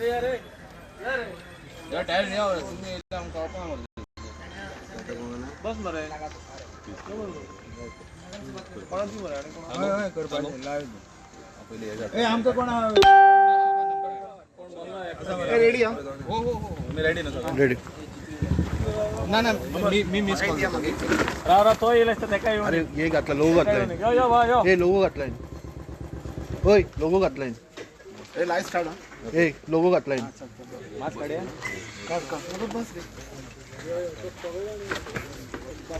बस मरे आमचं कोण रेडी हो हो हो मी रेडी ना रेडी ना ना मी मिस कॉल तो येईल अरे हे घातला लोगो घातलाय हे लोगो घातलाय होय लोगो घातलाय हे लाईव्ह स्टार्ट हे लोगो घातलाय मास काढे काढ का बस रे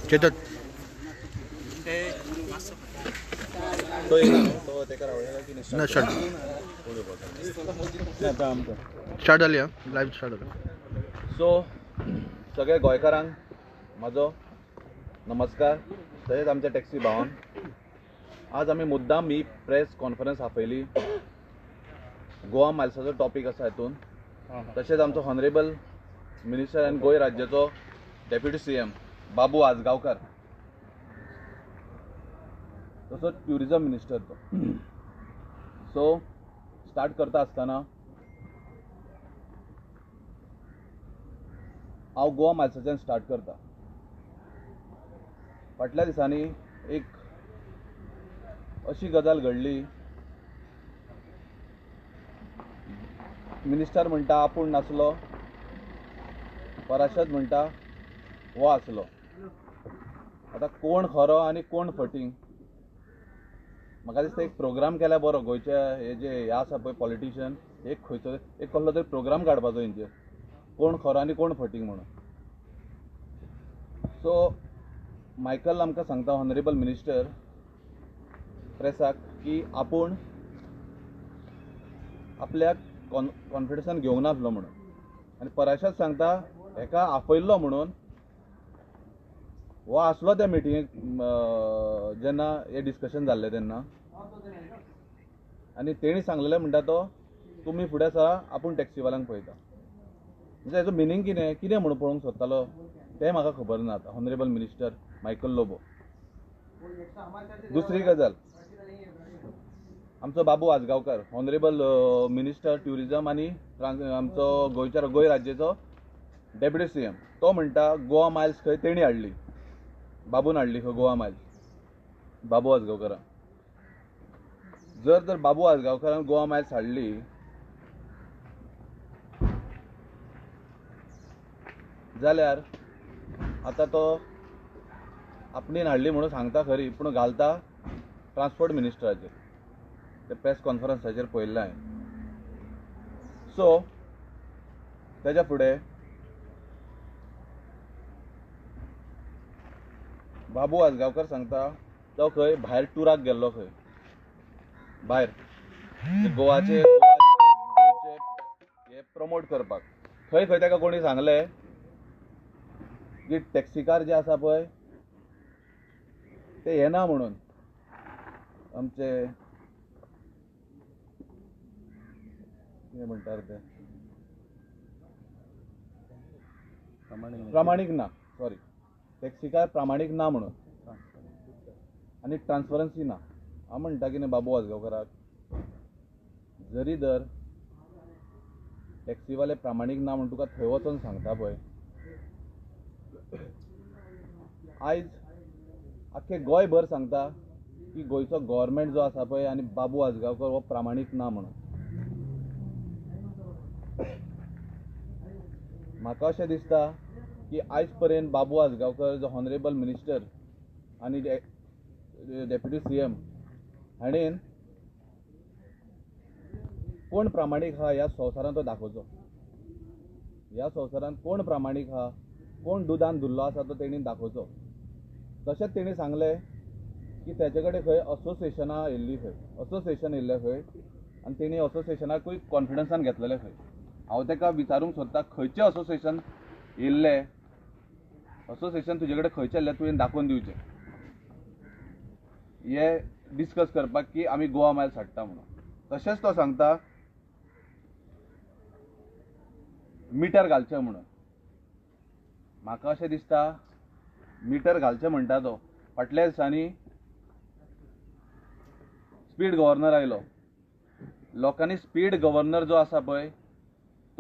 चेतक तो तो ते करावं की नाही स्टार्ट स्टार्ट जाली लाईव्ह स्टार्ट जाली सो सगळे गोंयकारांक म्हाजो नमस्कार तशेंच आमच्या टॅक्सी भावान आज आमी मुद्दाम ही प्रेस कॉन्फरन्स आपयली गोवा मायल्साचो टॉपीक आसा हितून तशेंच आमचो हॉनरेबल मिनिस्टर आनी गोंय राज्याचो डेप्युटी CM बाबू आजगांवकार तसोच ट्युरिजम मिनिस्टर तो सो स्टार्ट करता आसतना हांव गोवा मायल्साच्यान स्टार्ट करता फाटल्या दिसांनी एक अशी गजाल घडली मिनिस्टर म्हणटा आपूण नासलो पराशद म्हणटा हो आसलो आतां कोण खरो आनी कोण फटींग म्हाका दिसता एक प्रोग्राम केल्या बरो गोंयचे हे जे हे आसा पळय पॉलिटिशियन एक खंयचो एक कसलो तरी प्रोग्राम काडपाचो हेंचेर कोण खरो आनी कोण फटींग म्हणून सो मायकल आमकां सांगता हॉनरेबल मिनिस्टर प्रेसाक की आपूण आपल्याक कॉन्फिडन्सान घेवंक नासलो म्हणून आनी पराशद सांगता हेका आपयल्लो म्हणून हो आसलो त्या मिटिंगेक जेन्ना हे डिस्कशन जाल्लें तेन्ना आनी तेणी सांगलेलें म्हणटा तो तुमी फुडें सरा आपूण टॅक्सीवाल्यांक पळयता म्हणजे हेजो मिनींग कितें म्हणून पळोवंक सोदतालो तें म्हाका खबर ना आतां हॉनरेबल मिनिस्टर मायकल लोबो दुसरी गजाल आमचो बाबू आजगांवकार हॉनरेबल मिनिस्टर ट्युरिजम आनी आमचो गोंय राज्याचो डेप्युटी CM तो म्हणटा गोवा मायल्स खंय तेणी हाडली बाबून हाडली खंय गोवा मायल्स बाबू आजगांवकारान जर बाबू आजगांवकारान गोवा मायल्स हाडली जाल्यार आतां तो आपणीन हाडली म्हणून सांगता खरी पूण घालता ट्रान्सपोर्ट मिनिस्टराचेर ते प्रेस कॉन्फरन्साचेर पळयल्लें हांवें सो तेज्या फुडें बाबू आजगांवकार सांगता तो खंय भायर टुराक गेल्लो खंय भायर गोवाचे हे प्रमोट करपाक खंय ताका कोणी सांगलें की टॅक्सीकार जे आसा पळय ते येना म्हणून आमचे कितें म्हणटात ते प्रामाणीक ना सॉरी टॅक्सीकार प्रामाणीक ना म्हणून आनी ट्रान्सपरन्सी ना हांव म्हणटा की न्ही बाबू आजगांवकाराक जरी दर टॅक्सीवाले प्रामाणीक ना म्हणून तुका थंय वचोन सांगता पळय आयज आख्खे गोंयभर सांगता की गोंयचो गव्हर्मेंट जो आसा पळय आनी बाबू आजगांवकर हो प्रामाणीक ना म्हणून म्हाका अशें दिसता की आयज पर्यंत बाबू आजगांवकर जो हॉनरेबल मिनिस्टर आनी डेप्युटी CM हाणेन कोण प्रामाणीक आहा ह्या संवसारांत तो दाखोवचो ह्या संवसारांत कोण प्रामाणीक आहा कोण दुदान धुल्लो आसा तो तेणी दाखोवचो तशेंच तेणी सांगलें की तेजे कडेन खंय असोसिएशनां येयल्लीं खंय असोसिएशन येयल्लें खंय आनी तेणी असोसिएशनाकूय कॉन्फिडन्सान घेतलेलें खंय हांव ताका विचारूंक सोदता खंयचें असोसिएशन येयल्लें असोसिएशन तुजे कडेन खंयचें येयल्लें तुवें दाखोवन दिवचें हे डिस्कस करपाक की आमी गोवा मायल्स हाडटा म्हणून तशेंच तो सांगता मिटर घालचें म्हणून म्हाका अशें दिसता मिटर घालचें म्हणटा तो फाटल्या दिसांनी स्पीड गव्हर्नर आयलो लोकांनी स्पीड गव्हर्नर जो आसा पळय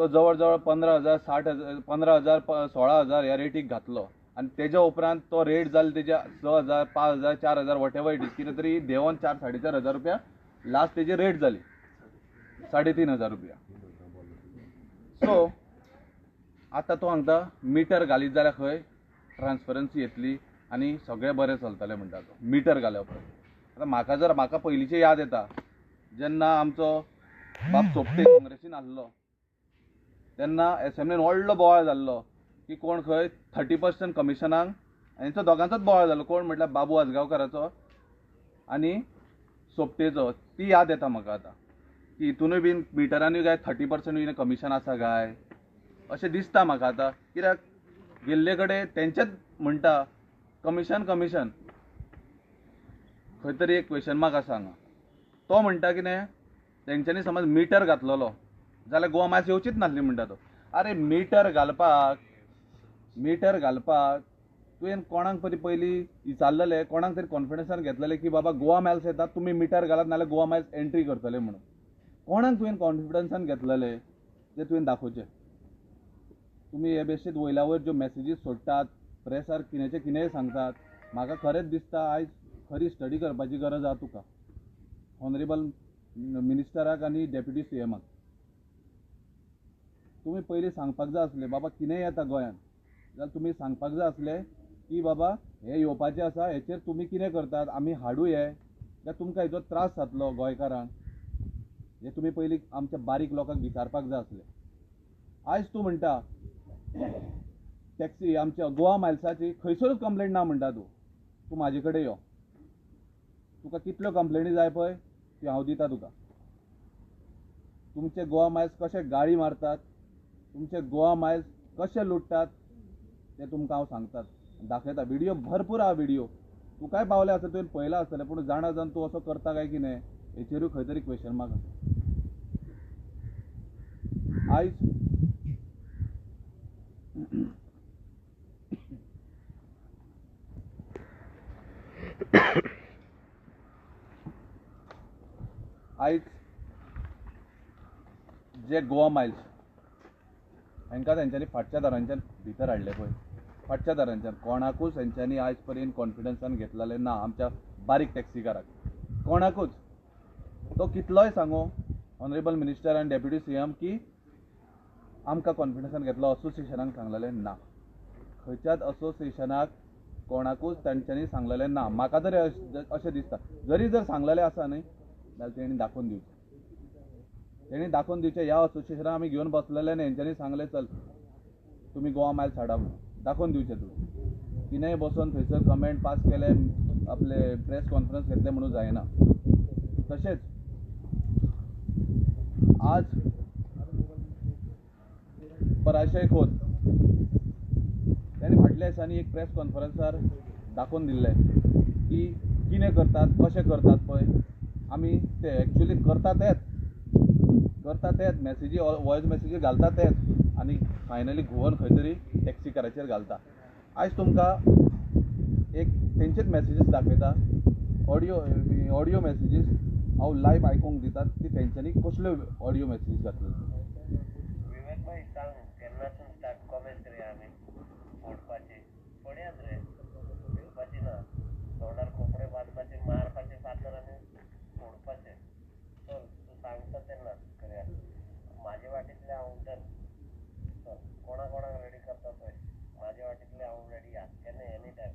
तो जवळ जवळ 15,000 60,000 15,000 16,000 ह्या रेटीक घातलो आनी तेज्या उपरांत तो रेट जालो तेज्या 6,000 5,000 4,000 वॉटेवर इट इज कितें तरी देंवन 4-4,500 रुपया लास्ट तेजी रेट जाली 3,500 रुपया. सो आतां तो सांगता मिटर घालीत जाल्यार खंय ट्रान्सपरन्सी येतली आनी सगळें बरें चलतलें म्हणटा तो मिटर घाल्या उपरांत. आतां म्हाका पयलींचें याद येता जेन्ना आमचो बाब सोपटे काँग्रेसीन आसलो तेन्ना एसेंब्लीन व्हडलो बोवाळ जाल्लो की कोण खंय 30% कमिशनाक हेंचो दोगांचोच बोवाळ जालो. कोण म्हटल्यार बाबू आजगांवकाराचो आनी सोपटेचो. ती याद येता म्हाका आतां की हितूनय बीन मिटरांनी काय 30% बीन कमिशन आसा काय अशें दिसता म्हाका आतां. कित्याक गेल्ले कडेन तेंचेच म्हणटा कमिशन खंय तरी एक क्वेश्चन मार्क आसा हांगा. तो म्हणटा कितें तेंच्यांनी समज मिटर घातलेलो जाल्यार गोवा मायज येवचीच नासली म्हणटा तो. अरे मिटर घालपाक तुवें कोणाक तरी पयलीं विचारलेलें, कोणाक तरी कॉन्फिडन्सान घेतलेलें की बाबा गोवा मायल्स येतात तुमी मिटर घालात नाल्यार गोवा मायल्स एंट्री करतले म्हणून. कोणाक तुवें कॉन्फिडन्सान घेतलेलें तें तुवें दाखोवचें. तुमी हे बेश्टेच वयल्या वयर ज्यो मॅसेजीस सोडटात प्रेसार कितेंय सांगतात. म्हाका खरेंच दिसता आयज खरी स्टडी करपाची गरज आहा तुका ऑनरेबल मिनिस्टराक आनी डेप्युटी CMाक. तुमी पयलीं सांगपाक जाय आसलें बाबा कितेंय येता गोंयांत जाल्यार तुमी सांगपाक जाय आसलें की बाबा हें येवपाचें आसा हेचेर तुमी कितें करतात आमी हाडूं हे जाल्यार तुमकां हेचो त्रास जातलो गोंयकारांक. हें तुमी पयलीं आमच्या बारीक लोकांक विचारपाक जाय आसलें. आयज तूं म्हणटा टॅक्सी आमच्या गोवा मायल्साची खंयसरूच कंप्लेंट ना म्हणटा तूं म्हाजे कडेन यो. तुका कितल्यो कंप्लेनी जाय पळय त्यो हांव दिता तुका. तुमचे गोवा मायल्स कशे गाळी मारतात, तुमचे गोवा मायल्स कशे लुटतात ते तुमकां हांव सांगतात दाखयता. व्हिडिओ भरपूर आहा व्हिडिओ तुकाय पावले आसा तुवें पळयला आसतलें पूण जाणा जावन तूं असो करता काय कितें हेचेरूय खंय तरी क्वेश्चन मार्क आसा. आयज जे गोवा मायल्स हांकां तेंच्यांनी फाटच्या दारांच्यान भितर हाडले पळय फाटच्या दारांच्यान कोणाकूच हेंच्यांनी आयज पर्यंत कॉन्फिडन्सान घेतलेलें ना. आमच्या बारीक टॅक्सीकाराक कोणाकूच. तो कितलोय सांगो ऑनरेबल मिनिस्टर आनी डेप्युटी CM की आमकां कॉन्फिडन्सान घेतलो असोसिएशनाक सांगलेलें ना. खंयच्याच असोसिएशनाक कोणाकूच तांच्यांनी सांगलेलें ना. म्हाका तरी अशें दिसता जरी जर सांगलेलें आसा न्हय जाल्यार तेणी दाखोवन दिवचें. ह्या असोसिएशनाक आमी घेवन बसलेले न्हय हेंच्यांनी सांगलें चल तुमी गोवा मायल्स हाडा म्हणून दाखोवन दिवचें. तुवें कितेंय बसोन थंयसर कमेंट पास केले आपले प्रेस कॉन्फरन्स घेतले म्हणून जायना. तशेंच आज पराशय खोत ताणें फाटल्या दिसांनी एक प्रेस कॉन्फरन्सार दाखोवन दिल्लें की कितें करतात कशें करतात पळय आमी ते एक्चुअली करता तेच मॅसेजी वॉयस मॅसेजी घालता तेच आनी फायनली घुंवन खंय तरी टॅक्सीकाराचेर घालता. आयज तुमकां एक तेंचेच मॅसेजीस दाखयता ऑडियो मॅसेजीस हांव लायव्ह आयकूंक दितात की तेंच्यांनी कसल्यो ऑडियो मॅसेजीस घातल्यो. विवेक भाई सांग केन्नासून स्टार्ट कॉमेंट रे आमी फोडपाचे फोड्यात रे घेवपाची ना तोंडार कोपडे बांदपाचे मारपाचे फातर आनी फोडपाचे. चल तूं सांगता तेन्ना करुया म्हाजे वाटेंतले हांव उतर चल कोणाक रेडी करता पळय म्हाजे वाटेंतले हांव रेडी आहा केन्ना एनी टायम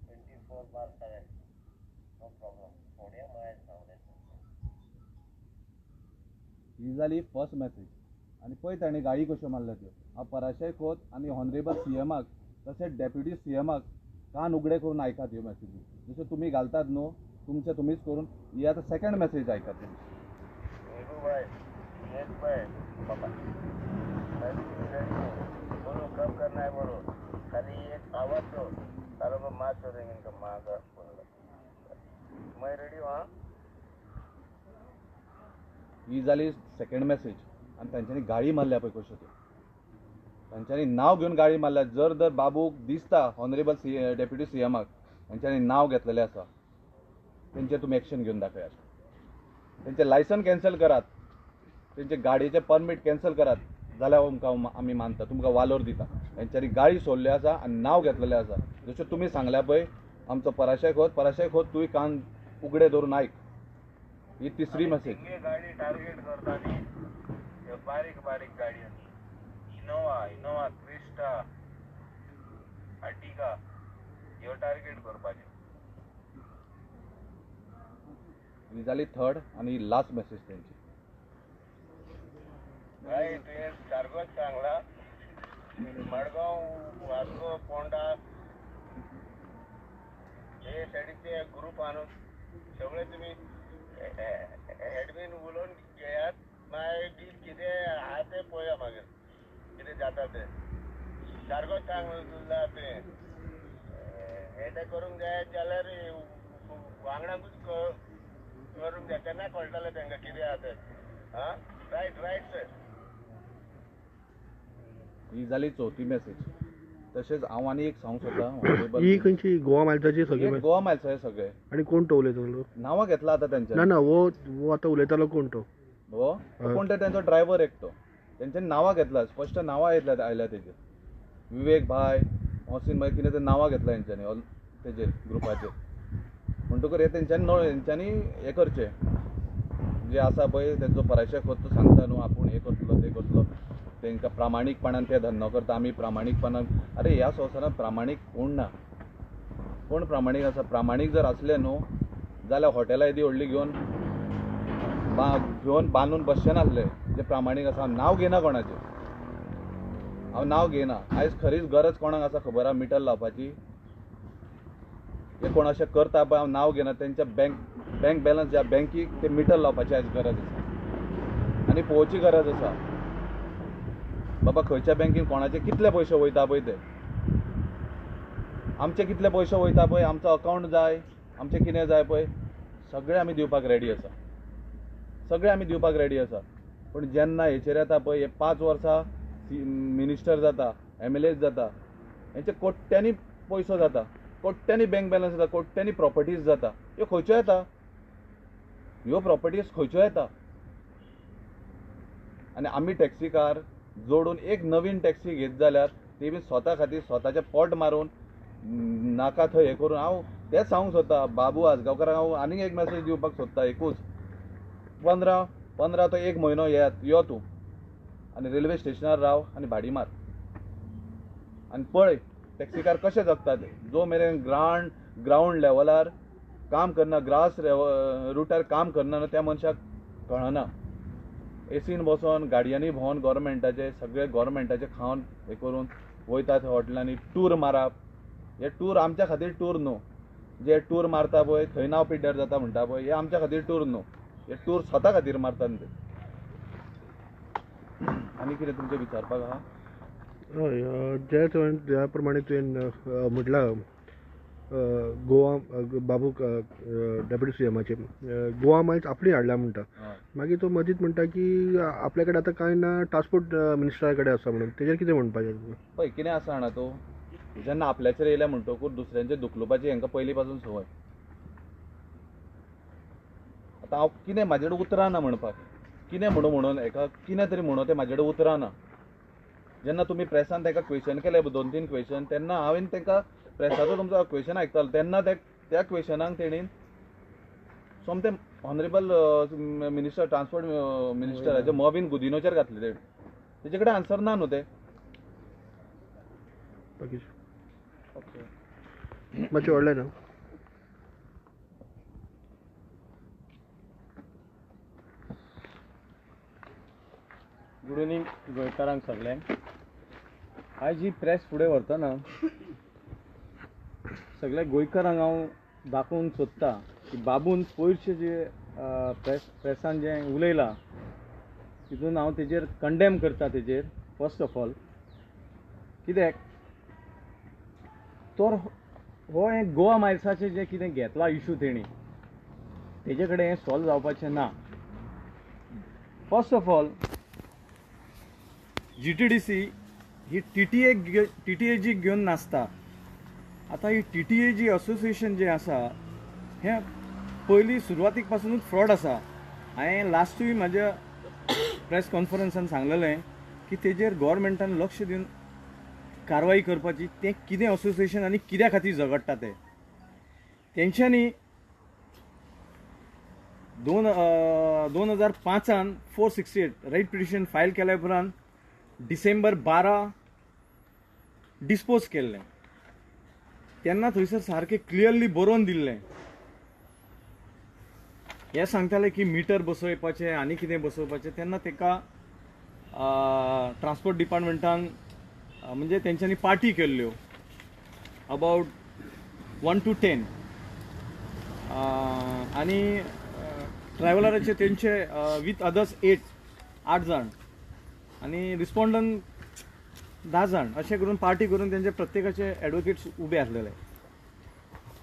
24/7 नो प्रॉब्लम फोड्या मायज सांगले. ही जाली फर्स्ट मॅसेज आनी पळय ताणें गाळी कश्यो मारल्या त्यो. हांव पराशय खोत आनी ऑनरेबल CMाक तशेंच डेप्युटी CMाक कान उगडे करून आयकात ह्यो मॅसेजी जश्यो तुमी घालतात न्हू तुमचे तुमीच करून. ही आतां सेकंड मॅसेज आयकात तुमी. बाबा बोलो कब करना है बोलो खाली एक आवाज दो तारो को मार छोड़ेंगे इनका माँ का मैं रेडी हूँ. ही जाली सेकंड मॅसेज आनी तांच्यांनी गाळी मारल्या पळय कश्यो त्यो तांच्यांनी नांव घेवन गाळी मारल्या. जर बाबूक दिसता ऑनरेबल डेप्युटी CMाक तांच्यांनी नांव घेतलेलें आसा तेंचेर तुमी एक्शन घेवन दाखयात. तेंचें लायसन कॅन्सल करात, तेंचे गाडयेचें परमीट कॅन्सल करात जाल्यार आमकां आमी मानता, तुमकां वालोर दिता. हेंच्यांनी गाळी सोडल्ली आसा आनी नांव घेतलेलें आसा. जशें तुमी सांगल्या पळय आमचो पराशय खोत तुवें कान उगडे धरून आयक. ही तिसरी मेसेज. गाडी टार्गेट करता न्ही, ह्यो बारीक बारीक गाडयो, इनोवा क्रिस्टा, अर्टिगा ह्यो टार्गेट करपाच्यो. ही जाली थर्ड आनी लास्ट मेसेज तेंची. हय तुवें सारकोच सांगला. मडगांव, वास्को, पोंडा हे सायडीचे ग्रुप आणून सगळे तुमी एडमीन उलोवन घेयात. मागीर कितें आहा तें पळोवया मागीर कितें जाता तें. सारकोच सांगला तुवें. हे तें करूंक जाय जाल्यार वांगडाकूच करूंक जाय, तेन्ना कळटलें तांकां कितें आहा तें. हां रायट सर. ही जाली चवथी मेसेज. तशेंच हांव आनी एक सांगूंक सोदतां. ही खंयची गोवा मायल्साची सगळे गोवा मायल्साचे सगळे. आनी कोण तो उलयतालो? नांवां घेतला आतां तेंच्या. ना वो आतां उलयतालो कोण तो? हो कोण ते तेंचो ड्रायव्हर एकटो. तेंच्यांनी नांवां घेतला, स्पश्ट नांवां आयल्या तेजेर. विवेक भाय मोहसीन भाई कितें ते नांवां घेतला हेंच्यांनी तेजेर ग्रुपाचेर. म्हणटकूच हे तेंच्यांनी हें करचें जे आसा पळय तेंचो पराशय खोत तो सांगता न्हू आपूण हे करतलो ते करतलो. तांकां प्रामाणीकपणान ते धंदो करता. आमी प्रामाणीकपणान अरे ह्या संवसारांत प्रामाणीक कोण ना. कोण प्रामाणीक आसा? प्रामाणीक जर असले न्हू जाल्यार हॉटेलां येदी व्हडली घेवन बांदून बसचे नासले जे प्रामाणीक आसा. हांव नांव घेना कोणाचें, हांव नांव घेना. आयज खरीच गरज कोणाक आसा खबर आहा मिटर लावपाची? ते कोण अशें करता पळय हांव नांव घेना. तेंच्या बँक बॅलन्स ज्या बँकीक ते मिटर लावपाची आयज गरज आसा आनी पळोवची गरज आसा बाबा खंयच्या बँकेन कोणाचे कितले पयशे वयता पळय ते. आमचे कितले पयशे वयता पळय, आमचो अकावंट जाय, आमचें कितें जाय पळय सगळें आमी दिवपाक रेडी आसा. सगळें आमी दिवपाक रेडी आसा. पूण जेन्ना हेचेर येता पळय हे 5 वर्सां मिनिस्टर जाता, MLA जाता, हेंचे कोट्यांनी पयसो जाता, कोट्यांनी बँक बॅलन्स जाता, कोट्यांनी प्रॉपर्टीज जाता. ह्यो खंयच्यो येता? ह्यो प्रॉपर्टीज खंयच्यो येता? आनी आमी टॅक्सीकार जोडून एक नवीन टॅक्सी घेत जाल्यार ती बी स्वता खातीर स्वताचें पोट मारून नाका थंय हें करून हांव तेंच सांगूंक सोदतां बाबू आजगांवकाराक. हांव आनीक एक मॅसेज दिवपाक सोदतां एकूच. 15 तो 1 म्हयनो यो तूं आनी रेल्वे स्टेशनार राव आनी भाडी मार आनी पळय टॅक्सीकार कशे जगता ते. जो मेरेन ग्रावंड लेवलार काम करना, ग्रास रुटार काम करना न्हू त्या मनशाक कळना. एसीन बसोन गाडयांनी भोंवन गव्हर्मेंटाचे सगळे गव्हर्मेंटाचे खावन हे करून वयता थंय हॉटेलांनी टूर मारप. हे टूर आमच्या खातीर टूर न्हू. जे टूर मारता पळय थंय नांव पिड्ड्यार जाता म्हणटा पळय हे आमच्या खातीर टूर न्हू. हे टूर स्वता खातीर मारता न्ही ते. आनी कितें तुमचें विचारपाक आहा? हय ज्या प्रमाणे तुवें म्हटलां गोवा बाबू डेप्युटी CMचे गोवा मायल्स आपली हाडल्या म्हणटा. मागीर तो मदींच म्हणटा की आपल्या कडेन आतां कांय ना ट्रान्सपोर्ट मिनिस्टरा कडेन आसा म्हणून. तेजेर कितें म्हणपाचें? पळय कितें आसा जाणा तूं जेन्ना आपल्याचेर येयल्या म्हणटकूच दुसऱ्यांचेर दुखलुपाची हांकां पयलीं पासून संवय. आतां हांव कितें म्हाजे कडेन उतरां ना म्हणपाक. कितें म्हणून हेका कितें तरी म्हणून तें म्हाजे कडेन उतरां ना. जेन्ना तुमी प्रेसान ताका क्वेश्चन केले 2-3 क्वेश्चन तेन्ना हांवें तांकां प्रेसाचो तुमचो क्वेश्चन आयकतालो तेन्ना त्या क्वेश्चनाक तेणीन सोमतें ऑनरेबल मिनिस्टर ट्रान्सपोर्ट मिनिस्टराचे मोबिन गुदिनोचेर घातले. तेजे कडेन आन्सर ना न्हू ते. मातशें व्हडलें ना. गुड इवनिंग गोंयकारांक सगळ्यांक. आयज ही प्रेस फुडें व्हरतना सगळ्या गोंयकारांक हांव दाखोवंक सोदतां की बाबून पयरचे जे प्रेसान जें उलयलां तितून हांव तेजेर कंडेम करता. तेजेर फर्स्ट ऑफ ऑल कित्याक तर हो हें गोवा मायल्साचें जें कितें घेतला इशू तेणी तेजे कडेन हें सॉल्व जावपाचें ना. First of all GTDC he TTA जी घेवन नासता. आतां ही TTA जी असोसिएशन जें आसा हें पयलीं सुरवातीक पासूनच फ्रॉड आसा. हांवें लास्टूय म्हाज्या प्रेस कॉन्फरन्सान सांगलेलें की तेजेर गव्हर्मेंटान लक्ष दिवन कारवाई करपाची, तें कितें असोसिएशन आनी कित्या खातीर झगडटा ते तेंच्यांनी 2005 468 राईट पिटिशन फायल केल्या उपरांत डिसेंबर 12 डिस्पोज केल्लें. तेन्ना थंयसर सारकें क्लियरली बरोवन दिल्लें. हे सांगताले की मिटर बसोवपाचें आनी कितें बसोवपाचें. तेन्ना ताका ट्रान्सपोर्ट डिपार्टमेंटान म्हणजे तेंच्यांनी पार्टी केल्ल्यो अबावट 1 to 10 आनी ट्रॅव्हलराचे तेंचे विथ अदर्स 8 जाण आनी रिस्पॉन्डंट 10 जाण अशें करून पार्टी करून तेंचे प्रत्येकाचे एडवोकेट्स उबे आसलेले.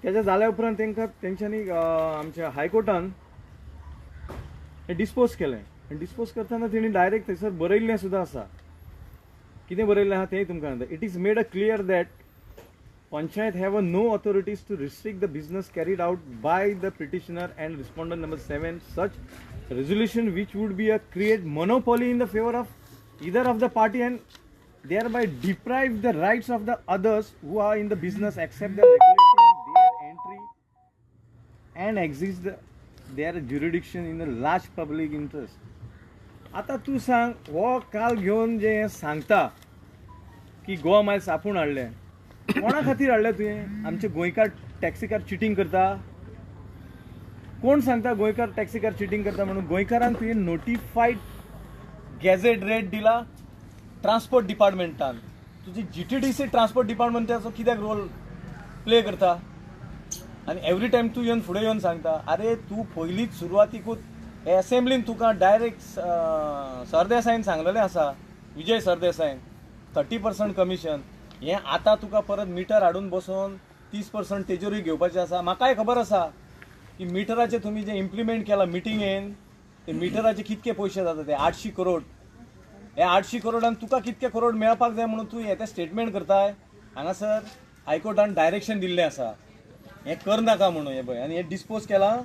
तेजे जाल्या उपरांत तेंच्यांनी आमच्या हायकोर्टान हे डिस्पोज केलें. डिस्पोज करतना तेणी डायरेक्ट थंयसर बरयल्लें सुद्दां आसा. कितें बरयल्लें आहा तेंय तुमकां सांगता. It is made a clear that Panchayat have no authorities to restrict the business carried out by the petitioner and respondent number 7 such resolution which would be a create monopoly in the favor of either of the party and thereby deprive the rights of the others who are in the business except the regulating their entry and exist their jurisdiction in the large public interest. आता तू सांग हो काल घेवन जे सांगता की Goa Miles आपूण हाडले, कोणा खातीर हाडले तुवें? आमचे गोंयकार टॅक्सीकार चिटींग करता? कोण सांगता गोंयकार टॅक्सीकार चिटींग करता म्हणून? गोंयकारांक तुवें नोटिफाईड गॅझेट रेट दिला ट्रान्सपोर्ट डिपार्टमेंटान. तुजी GTDC ट्रान्सपोर्ट डिपार्टमेंटाचो कित्याक रोल प्ले करता? आनी एवरी टायम तूं येवन फुडें येवन सांगता अरे तूं पयलींच सुरवातीकूच एसेंब्लीन तुका डायरेक्ट सरदेसायन सांगलेलें आसा, विजय सरदेसायन 30% कमिशन. हें आतां तुका परत मिटर हाडून बसोवन 30% तेजेरूय घेवपाचें आसा. म्हाकाय खबर आसा की मिटराचे तुमी जे इम्प्लिमेंट केला मिटिंगेन ते मिटराचे कितके पयशे जाता ते 800 करोड. हे 800 करोडान तुका कितके करोड मेळपाक जाय म्हणून तूं हे स्टेटमेंट करताय. हांगासर हायकोर्टान डायरेक्शन दिल्लें आसा हें कर नाका म्हणून. हे पळय आनी हे डिस्पोज केलां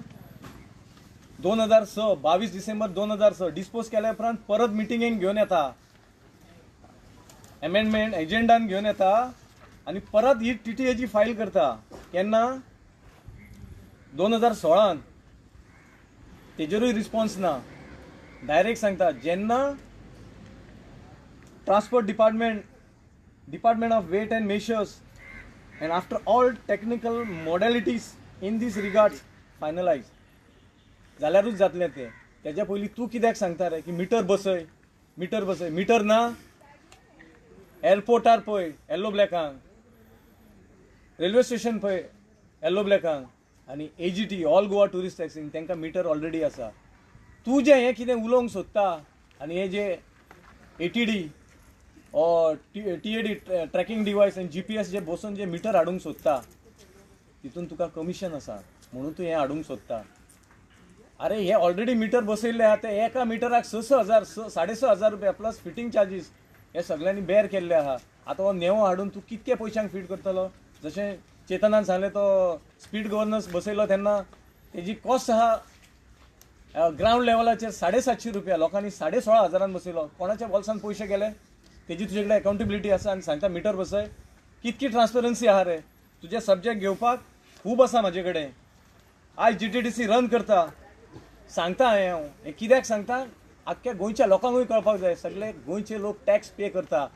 2006 22 डिसेंबर 2006 डिस्पोज केल्या उपरांत परत मिटिंगेक घेवन येता, अमेंडमेंट एजेंडान घेवन येता आनी परत ही TTAची फायल करता. केन्ना? 2016 तेजेरूय रिस्पॉन्स ना. डायरेक्ट सांगता जेन्ना transport department of weight and measures and after all technical modalities in these regards finalise जाल्यारूच जातलें तें. तेज्या पयलीं तूं कित्याक सांगता रे की मिटर बसय. मिटर ना. एअरपोर्टार पळय येल्लो ब्लॅकांक, रेल्वे स्टेशन पळय येल्लो ब्लॅकांक आनी AGT ऑल गोवा टुरिस्ट टॅक्सींग तांकां मिटर ऑलरेडी आसा. तूं जें हें कितें उलोवंक सोदता आनी हे जे ATD ऑर TAD ट्रॅकिंग डिवायस आनी GPS जे बसून जे मिटर हाडूंक सोदता तितून तुका कमिशन आसा म्हणून तूं हें हाडूंक सोदता. अरे हे ऑलरेडी मिटर बसयल्ले आहा ते एका मिटराक 6,000 6,500 रुपया प्लस फिटींग चार्जीस हे सगळ्यांनी बेर केल्ले आहा. आतां हो नेवो हाडून तूं कितके पयशांक फीट करतलो? जशें चेतनान सांगलें तो स्पीड गव्हर्नन्स बसयलो तेन्ना तेजी कॉस्ट आहा ग्रावंड लेवलाचेर 750 रुपया. लोकांनी 16,500 बसयलो. कोणाच्या बॉल्सान पयशे गेले तेजी तुजे कडेन अकाउंटेबिलिटी आसा आनी सांगता मिटर बसय. कितकी ट्रान्सपरन्सी आहा रे? तुजे सब्जेक्ट घेवपाक खूब आसा म्हाजे कडेन. आयज GTDC रन करता सांगता हांव हें कित्याक सांगता आख्ख्या गोंयच्या लोकांकूय कळपाक जाय. सगळे गोंयचे लोक टॅक्स पे करता.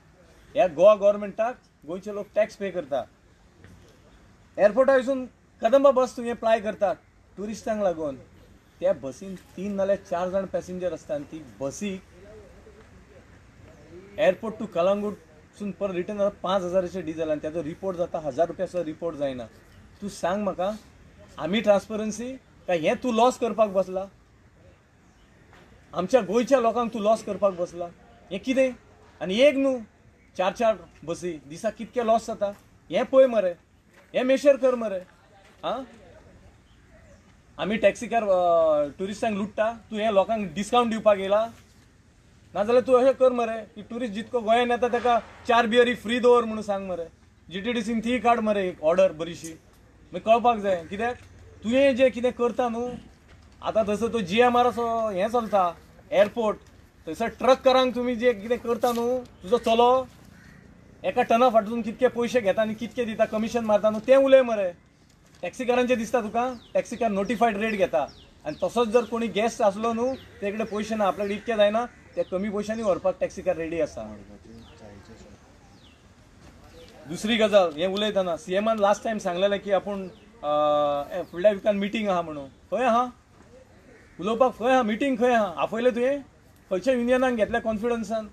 ह्या गोवा गव्हर्मेंटाक गोंयचे लोक टॅक्स पे करता. एअरपोर्टा वचून कदंबा बस तुवें अप्लाय करता ट्युरिस्टांक लागून. त्या बसीन 3 नाल्यार 4 जाण पॅसेंजर आसता आनी ती बसीक एअरपोर्ट टू कलंगूटसून परत रिटर्न जाता 5,000चे डिझेल आनी त्याचो रिपोर्ट जाता 1,000 रुपयाचो रिपोर्ट जायना. तूं सांग म्हाका आमी ट्रान्सपरन्सी काय हें तूं लॉस करपाक बसला? आमच्या गोंयच्या लोकांक तूं लॉस करपाक बसला? हें कितें? आनी एक न्हू 4 बसी दिसाक कितके लॉस जाता हें पळय मरे. हें मेशर कर मरे. आं आमी टॅक्सीकार ट्युरिस्टांक लुटता? तूं हें लोकांक डिस्कावंट दिवपाक येयला? नाजाल्यार तूं अशें कर मरे की ट्युरिस्ट जितको गोंयांत येता ताका 4 बियरी फ्री दवर म्हणून सांग मरे. GTDCन ती काड मरे एक ऑर्डर बरीशी. मागीर कळपाक जाय. कित्याक तुवें जें कितें करता न्हू आतां थंयसर तो GMRचो हें चलता एअरपोर्ट थंयसर ट्रककारांक तुम्ही जे कितें करता न्हू, तुजो चलो एका टना फाटून कितके पयशे घेता आनी कितके दिता कमिशन मारता न्हू, तें उलय मरे. टॅक्सीकारांचे दिसता तुका, टॅक्सीकार नोटिफायड रेट घेता आनी तसोच जर कोणी गेस्ट आसलो न्हू, ते कडेन पयशे ना, आपल्याकडे इतके जायना, ते कमी पयशांनी व्हरपाक टॅक्सीकार रेडी आसा. दुसरी गजाल हें उलयतना सीएमान लास्ट टायम सांगलेलें की आपूण फुडल्या विकान मिटींग आहा म्हणून. खंय आहा उलोवपाक, खंय आहा मिटींग, खंय आहा आपयलें तुवें? खंयच्या युनियनाक घेतल्या कॉन्फिडन्सान?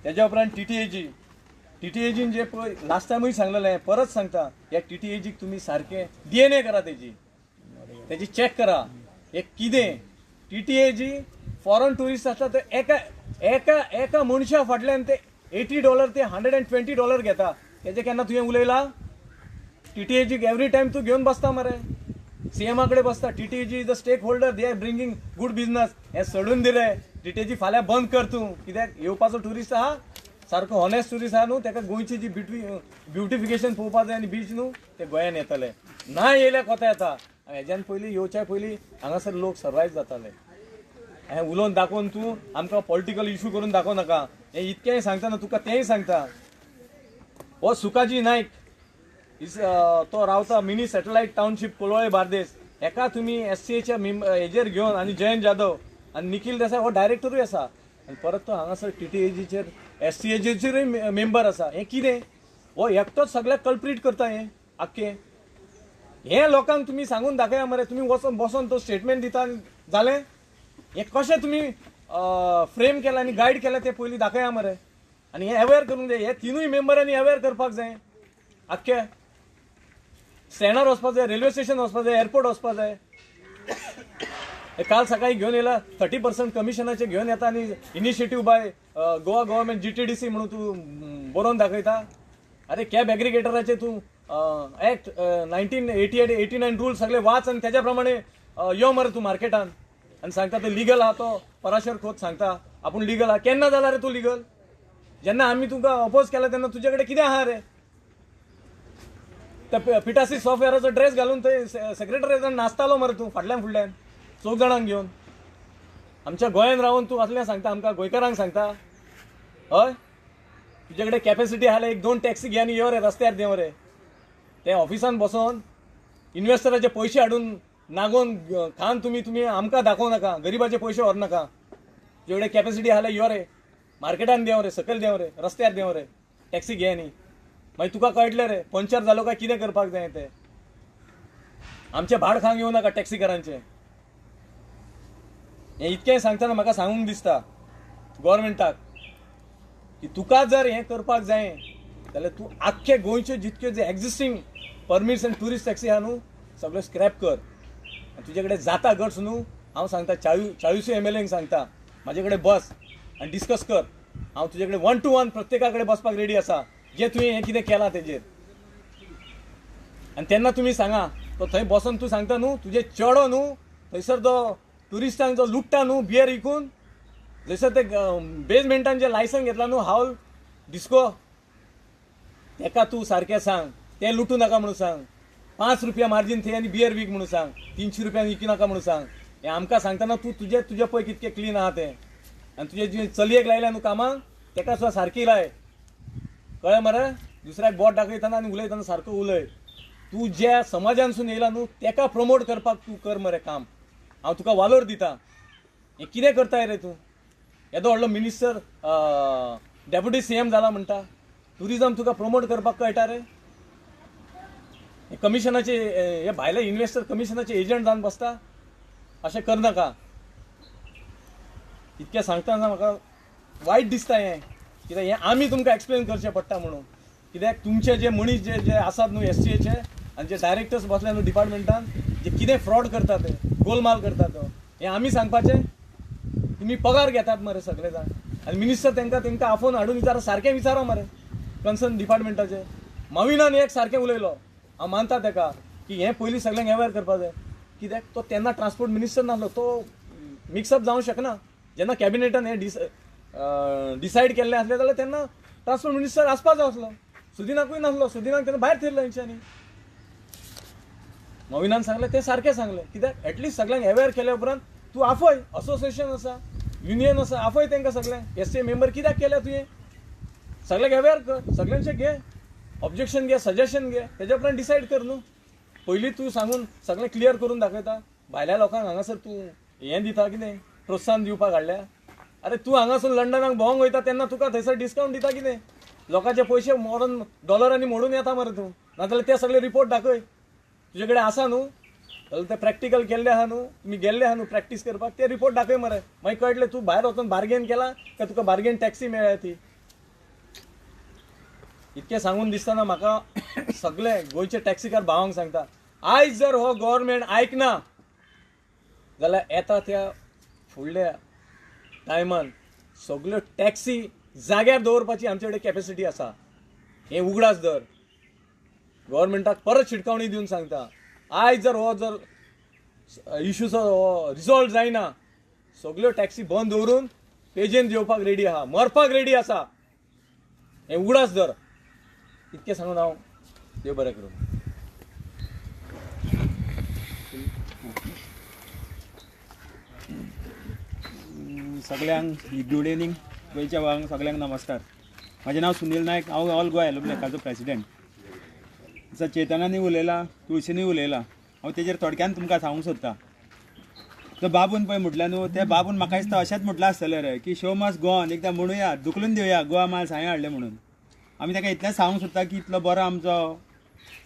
तेज्या उपरांत टीटीएजीन जे पळय लास्ट टायमूय सांगलेलें, परत सांगता, ह्या टीटीएजीक तुमी सारकें DNA करा, तेजी चॅक करा. हे कितें टीटीएजी फॉरेन टुरिस्ट आसता ते एका मनशा फाटल्यान ते $80 ते $120 घेता. तेजे केन्ना तुवें उलयला? टीटीएजीक एवरी टायम तूं घेवन बसता मरे, सीएमा कडेन बसता. TTAG is a stakeholder, they are bringing good business. हें सोडून दिले. टीटीएजी फाल्यां बंद कर तूं. कित्याक येवपाचो टुरिस्ट आहा सारको हॉनेस्ट टुरिस्ट आहा न्हू, ताका गोंयची जी ब्युटिफिकेशन पळोवपाक जाय आनी बीच न्हू, ते गोंयान येतले. ना येयल्या कोता येता. हेज्यान पयलीं येवच्या पयलीं हांगासर लोक सर्वायव जाताले. हें उलोवन दाखोवन तूं आमकां पॉलिटिकल इशू करून दाखोव नाका. हें इतकेंय सांगता ना तुका, तेंय सांगता. हो सुकाजी नायक तो रावता mini satellite township Colvale Bardez. हेका तुमी SCAच्या हेजेर घेवन आनी जयंत जाधव आनी निखिल देसाय हो डायरेक्टरूय आसा, आनी परत तो हांगासर TTAGचेर SCAचेरूय मेंबर आसा. हें कितें? हो एकटोच सगळ्याक कल्प्रीट करता. हें आख्खें हें लोकांक तुमी सांगून दाखया मरे. तुमी वचोन बसोन तो स्टेटमेंट दिता जालें. हें कशें तुमी फ्रेम केलां आनी गायड केलां तें पयलीं दाखया मरे. आनी हें अवेअर करूंक जाय. हे तिनूय मेंबरांनी अवेअर करपाक जाय. आख्खें स्टँडार वचपाक जाय, रेल्वे स्टेशन वचपाक जाय, एअरपोर्ट वचपाक जाय. काल सकाळी घेवन येयला 30% कमिशनाचे घेवन येता आनी initiative by Goa government GTDC म्हणून तूं बरोवन दाखयता. अरे कॅब एग्रिगेटराचे तूं ऍक्ट 1988-89 रूल सगळे वाच आनी तेज्या प्रमाणे यो मरे तूं मार्केटान. आनी सांगता तो लिगल आहा, तो पराशर खोत सांगता आपूण लिगल आहा. केन्ना जाला रे तूं लिगल? जेन्ना आमी तुका अपोज केला तेन्ना तुजे कडेन कितें आहा रे? त्या पिठासी सॉफ्टवेअराचो ड्रेस घालून थंय सेक्रेटरीएटान नाचतालो मरे तूं फाटल्यान फुडल्यान 4 जाणांक घेवन. आमच्या गोंयान रावून तूं असलें सांगता आमकां गोंयकारांक सांगता? हय, तुजे कडेन कॅपेसिटी आहा 1-2 टॅक्सी घे आनी यो रे रस्त्यार देंव रे. ते ऑफिसान बसोन इन्व्हेस्टराचे पयशे हाडून नागोवन खान तुमी आमकां दाखोव नाका. गरिबाचे पयशे व्हर नाका. तुजे कडेन कॅपेसिटी आहा यो रे मार्केटान देंव रे, सकयल देंव रे, रस्त्यार देंव रे, टॅक्सी घे आनी मागीर तुका कळटलें रे पंक्चर जालो काय कितें करपाक जाय तें. आमचें भाड खावंक येवं नाका टॅक्सीकारांचें. हें इतकें सांगतना म्हाका सांगूंक दिसता गव्हर्मेंटाक की तुका जर हें करपाक जाय जाल्यार तूं आख्खे गोंयचे जितके जे एक्झिस्टींग परमिट्स आनी ट्युरिस्ट टॅक्सी आहा न्हू सगळे स्क्रॅप कर. आनी तुजे कडेन जाता गट्स न्हू, हांव सांगता 40 MLAंक सांगता म्हाजे कडेन बस आनी डिस्कस कर. हांव तुजे कडेन 1 to 1 प्रत्येका कडेन बसपाक रेडी आसा जे तुवें हें कितें केलां तेजेर. आनी तेन्ना तुमी सांगा तो थंय बसोन तूं सांगता न्हू तुजे चेडो न्हू थंयसर तो ट्युरिस्टांक जो लुट्टा न्हू बियर विकून, जसं ते बेजमेंटान जे लायसन घेतला न्हू हावल डिस्को, तेका तूं सारकें सांग तें लुटू नाका म्हणून सांग. 5 रुपया मार्जीन थंय आनी बियर वीक म्हणून सांग. 300 रुपयान विकू नाका म्हणून सांग. हें आमकां सांगतना तूं तुजे पळय कितकें क्लीन आहा तें. आनी तुजे जे चलयेक लायल्या न्हू कामाक तेका सुद्दां सारकी लाय. कळ्ळें मरे? दुसऱ्याक बोट दाखयतना आनी उलयतना सारको उलय. तूं ज्या समाजानसून येयला न्हू तेका प्रमोट करपाक तूं कर मरे काम. हांव तुका वालोर दिता. हें कितें करताय रे तूं? येदो व्हडलो मिनिस्टर डेप्युटी CM जाला म्हणटा. ट्युरिजम तुका प्रमोट करपाक कळटा रे? हे कमिशनाचे हे भायले इन्व्हेस्टर कमिशनाचे एजंट जावन बसता. अशें करनाका. इतकें सांगतना म्हाका वायट दिसता हें. कित्याक हें आमी तुमकां एक्सप्लेन करचें पडटा म्हणून. कित्याक तुमचे जे मनीस जे आसात न्हू SCAचे आनी जे डायरेक्टर्स बसले न्हू डिपार्टमेंटान जे कितें फ्रॉड करता ते गोलमाल करता हें आमी सांगपाचें. तुमी पगार घेतात मरे सगळे जाण आनी मिनिस्टर तांकां आफोवन हाडून विचारा सारकें विचारा मरे कन्सर्न डिपार्टमेंटाचे. माविनान एक सारकें उलयलो. हांव मानता ताका की हें पयलीं सगळ्यांक अवेअर करपाक जाय. कित्याक तो तेन्ना ट्रान्सपोर्ट मिनिस्टर नासलो. तो मिक्सअप जावंक शकना. जेन्ना कॅबिनेटान हें डिसायड केल्लें आसलें जाल्यार तेन्ना ट्रान्सपोर्ट मिनिस्टर आसपाक जाय आसलो. सुदिनाकूय नासलो. सुदिनाक तेन्ना भायर थेरलो हेंच्यांनी. नविनान सांगलें तें सारकें सांगलें. कित्याक एटलिस्ट सगळ्यांक अवेअर केल्या उपरांत तूं आफय असोसिएशन आसा युनियन आसा आफय तांकां सगळ्यांक एसचे मेंबर कित्याक केल्या तुवें सगळ्यांक अवेअर कर सगळ्यांचे घे ऑब्जेक्शन घे सजेशन घे तेज्या उपरांत डिसायड कर न्हू पयलीं तूं सांगून सगळें क्लियर करून दाखयता भायल्या लोकांक हांगासर तूं हें दिता कितें प्रोत्साहन दिवपाक हाडल्या अरे तूं हांगासून लंडनाक भोंवंक वयता तेन्ना तुका थंयसर डिस्कावंट दिता कितें लोकांचे पयशे मोडून डॉलरांनी मोडून येता मरे तूं नाजाल्यार ते सगळे रिपोर्ट दाखय तुजे कडेन आसा न्हू जाल्यार ते प्रॅक्टिकल केल्ले आहा न्हू तुमी गेल्ले आहा न्हू प्रॅक्टीस करपाक ते रिपोर्ट दाखय मरे मागीर कळटलें तूं भायर वचून बार्गेन केला काय तुका बार्गेन टॅक्सी मेळ्ळ्या ती इतकें सांगून दिसतना म्हाका सगळे गोंयचे टॅक्सीकार भावांक सांगता आयज जर हो गव्हर्मेंट आयकना जाल्यार येता त्या फुडल्या टायमान सगळ्यो टॅक्सी जाग्यार दवरपाची आमचे कडेन कॅपेसिटी आसा हें उगडास दर गव्हर्मेंटाक परत शिटकावणी दिवन सांगता आयज जर हो इश्यूचो रिजॉल्व जायना सगळ्यो टॅक्सी बंद दवरून पेजेन जेवपाक रेडी आहा मरपाक रेडी आसा हें उगडास दर इतकें सांगून हांव देव बरें करूं सगळ्यांक गुड इवनिंग गोंयच्या भावांक सगळ्यांक नमस्कार म्हाजें नांव सुनील नायक हांव ऑल गोवा येलो ब्लॅकाचो प्रेसिडेंट जसं चेतनानी उलयला तुळशीनी उलयला हांव तेजेर थोडक्यान तुमकां सांगूंक सोदतां तो बाबून पळय म्हटलें न्हू त्या बाबून म्हाका दिसता अशेंच म्हटलें आसतलें रे की शो मस्ट गो ऑन एकदां म्हणुया दुखलून दिवया गोवा मायल्स हांवें हाडलें म्हणून आमी ताका इतलेंच सांगूंक सोदता की इतलो बरो आमचो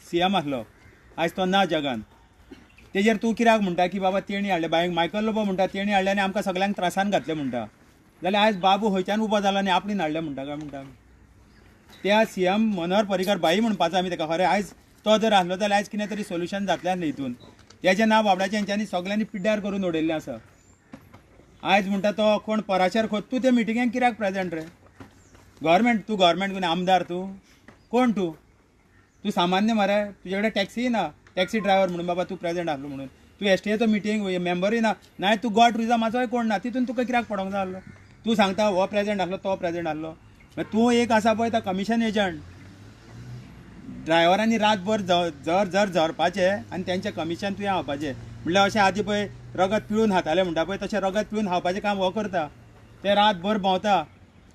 CM आसलो आयज तो ना जगान तेजेर तूं कित्याक म्हणटा की बाबा तेणी हाडलें बायक मायकल लोबो म्हणटा तेणी हाडलें आनी आमकां सगळ्यांक त्रासान घातलें म्हणटा जाल्यार आयज बाबू खंयच्यान उबो जाला आनी आपणीन हाडलें म्हणटा काय म्हणटा त्या CM मनोहर पर्रीकर बाई म्हणपाचो आमी ताका खरें आयज तो जर आसलो जाल्यार आयज कितें तरी सोल्युशन जातलें आसलें हितून तेजें नांव बाबड्याच्या हेंच्यांनी सगळ्यांनी पिड्ड्यार करून उडयल्लें आसा आयज म्हणटा तो कोण पराशर खोत तूं ते मिटिंगेक कित्याक प्रेजेंट रे तूं गव्हर्मेंट आमदार तूं कोण तूं सामान्य मरे तुजे कडेन टॅक्सी ना टॅक्सी ड्रायव्हर म्हणून बाबा तूं प्रेजेंट आसलो म्हणून तूं एसटीएचो मिटींग मेंबरूय ना नाय तूं गॉड टुरिझमाचोय कोण ना तितून तुका कित्याक पडोंक जाय आसलो तूं सांगता हो प्रेजेंट आसलो तो प्रेजेंट आसलो मागीर तूं एक आसा पळय तो कमिशन एजंट ड्रायव्हरांनी रातभर झरपाचें आनी तेंचें कमिशन तुवें हावपाचें म्हणल्यार अशें आदी पळय रगत पिळून हातालें म्हणटा पळय तशें रगत पिळून हावपाचें काम हो करता ते रातभर भोंवता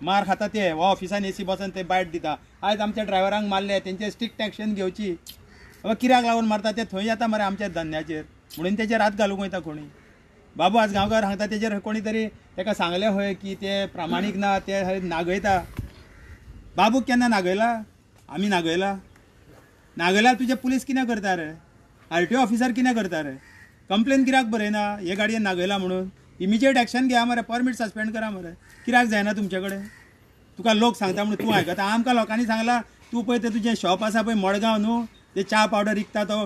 मार खाता ते हो ऑफिसान AC बसून ते बायट दिता आयज आमच्या ड्रायव्हरांक मारले तेंचे स्ट्रिक्ट एक्शन घेवची कित्याक लागून मारता ते थंय येता मरे आमच्या धंद्याचेर म्हणून तेजेर हात घालूंक वयता कोणी बाबू आज गांवकार सांगता तेजेर कोणी तरी ताका सांगलें खंय की ते प्रामाणीक ना ते नागयता बाबूक केन्ना नागयला आमी नागयला तुजे पुलीस कितें करता रे RTO ऑफिसर कितें करता रे कंप्लेन कित्याक बरयना हे गाडयेन नागयला म्हणून इमिजिएट एक्शन घेया मरे परमीट सस्पेंड करा मरे कित्याक जायना तुमचे कडेन तुका लोक सांगता म्हणून तूं आयकता आमकां लोकांनी सांगला तूं पळय ते तुजें शॉप आसा पळय मडगांव न्हू ते च्या पावडर विकता तो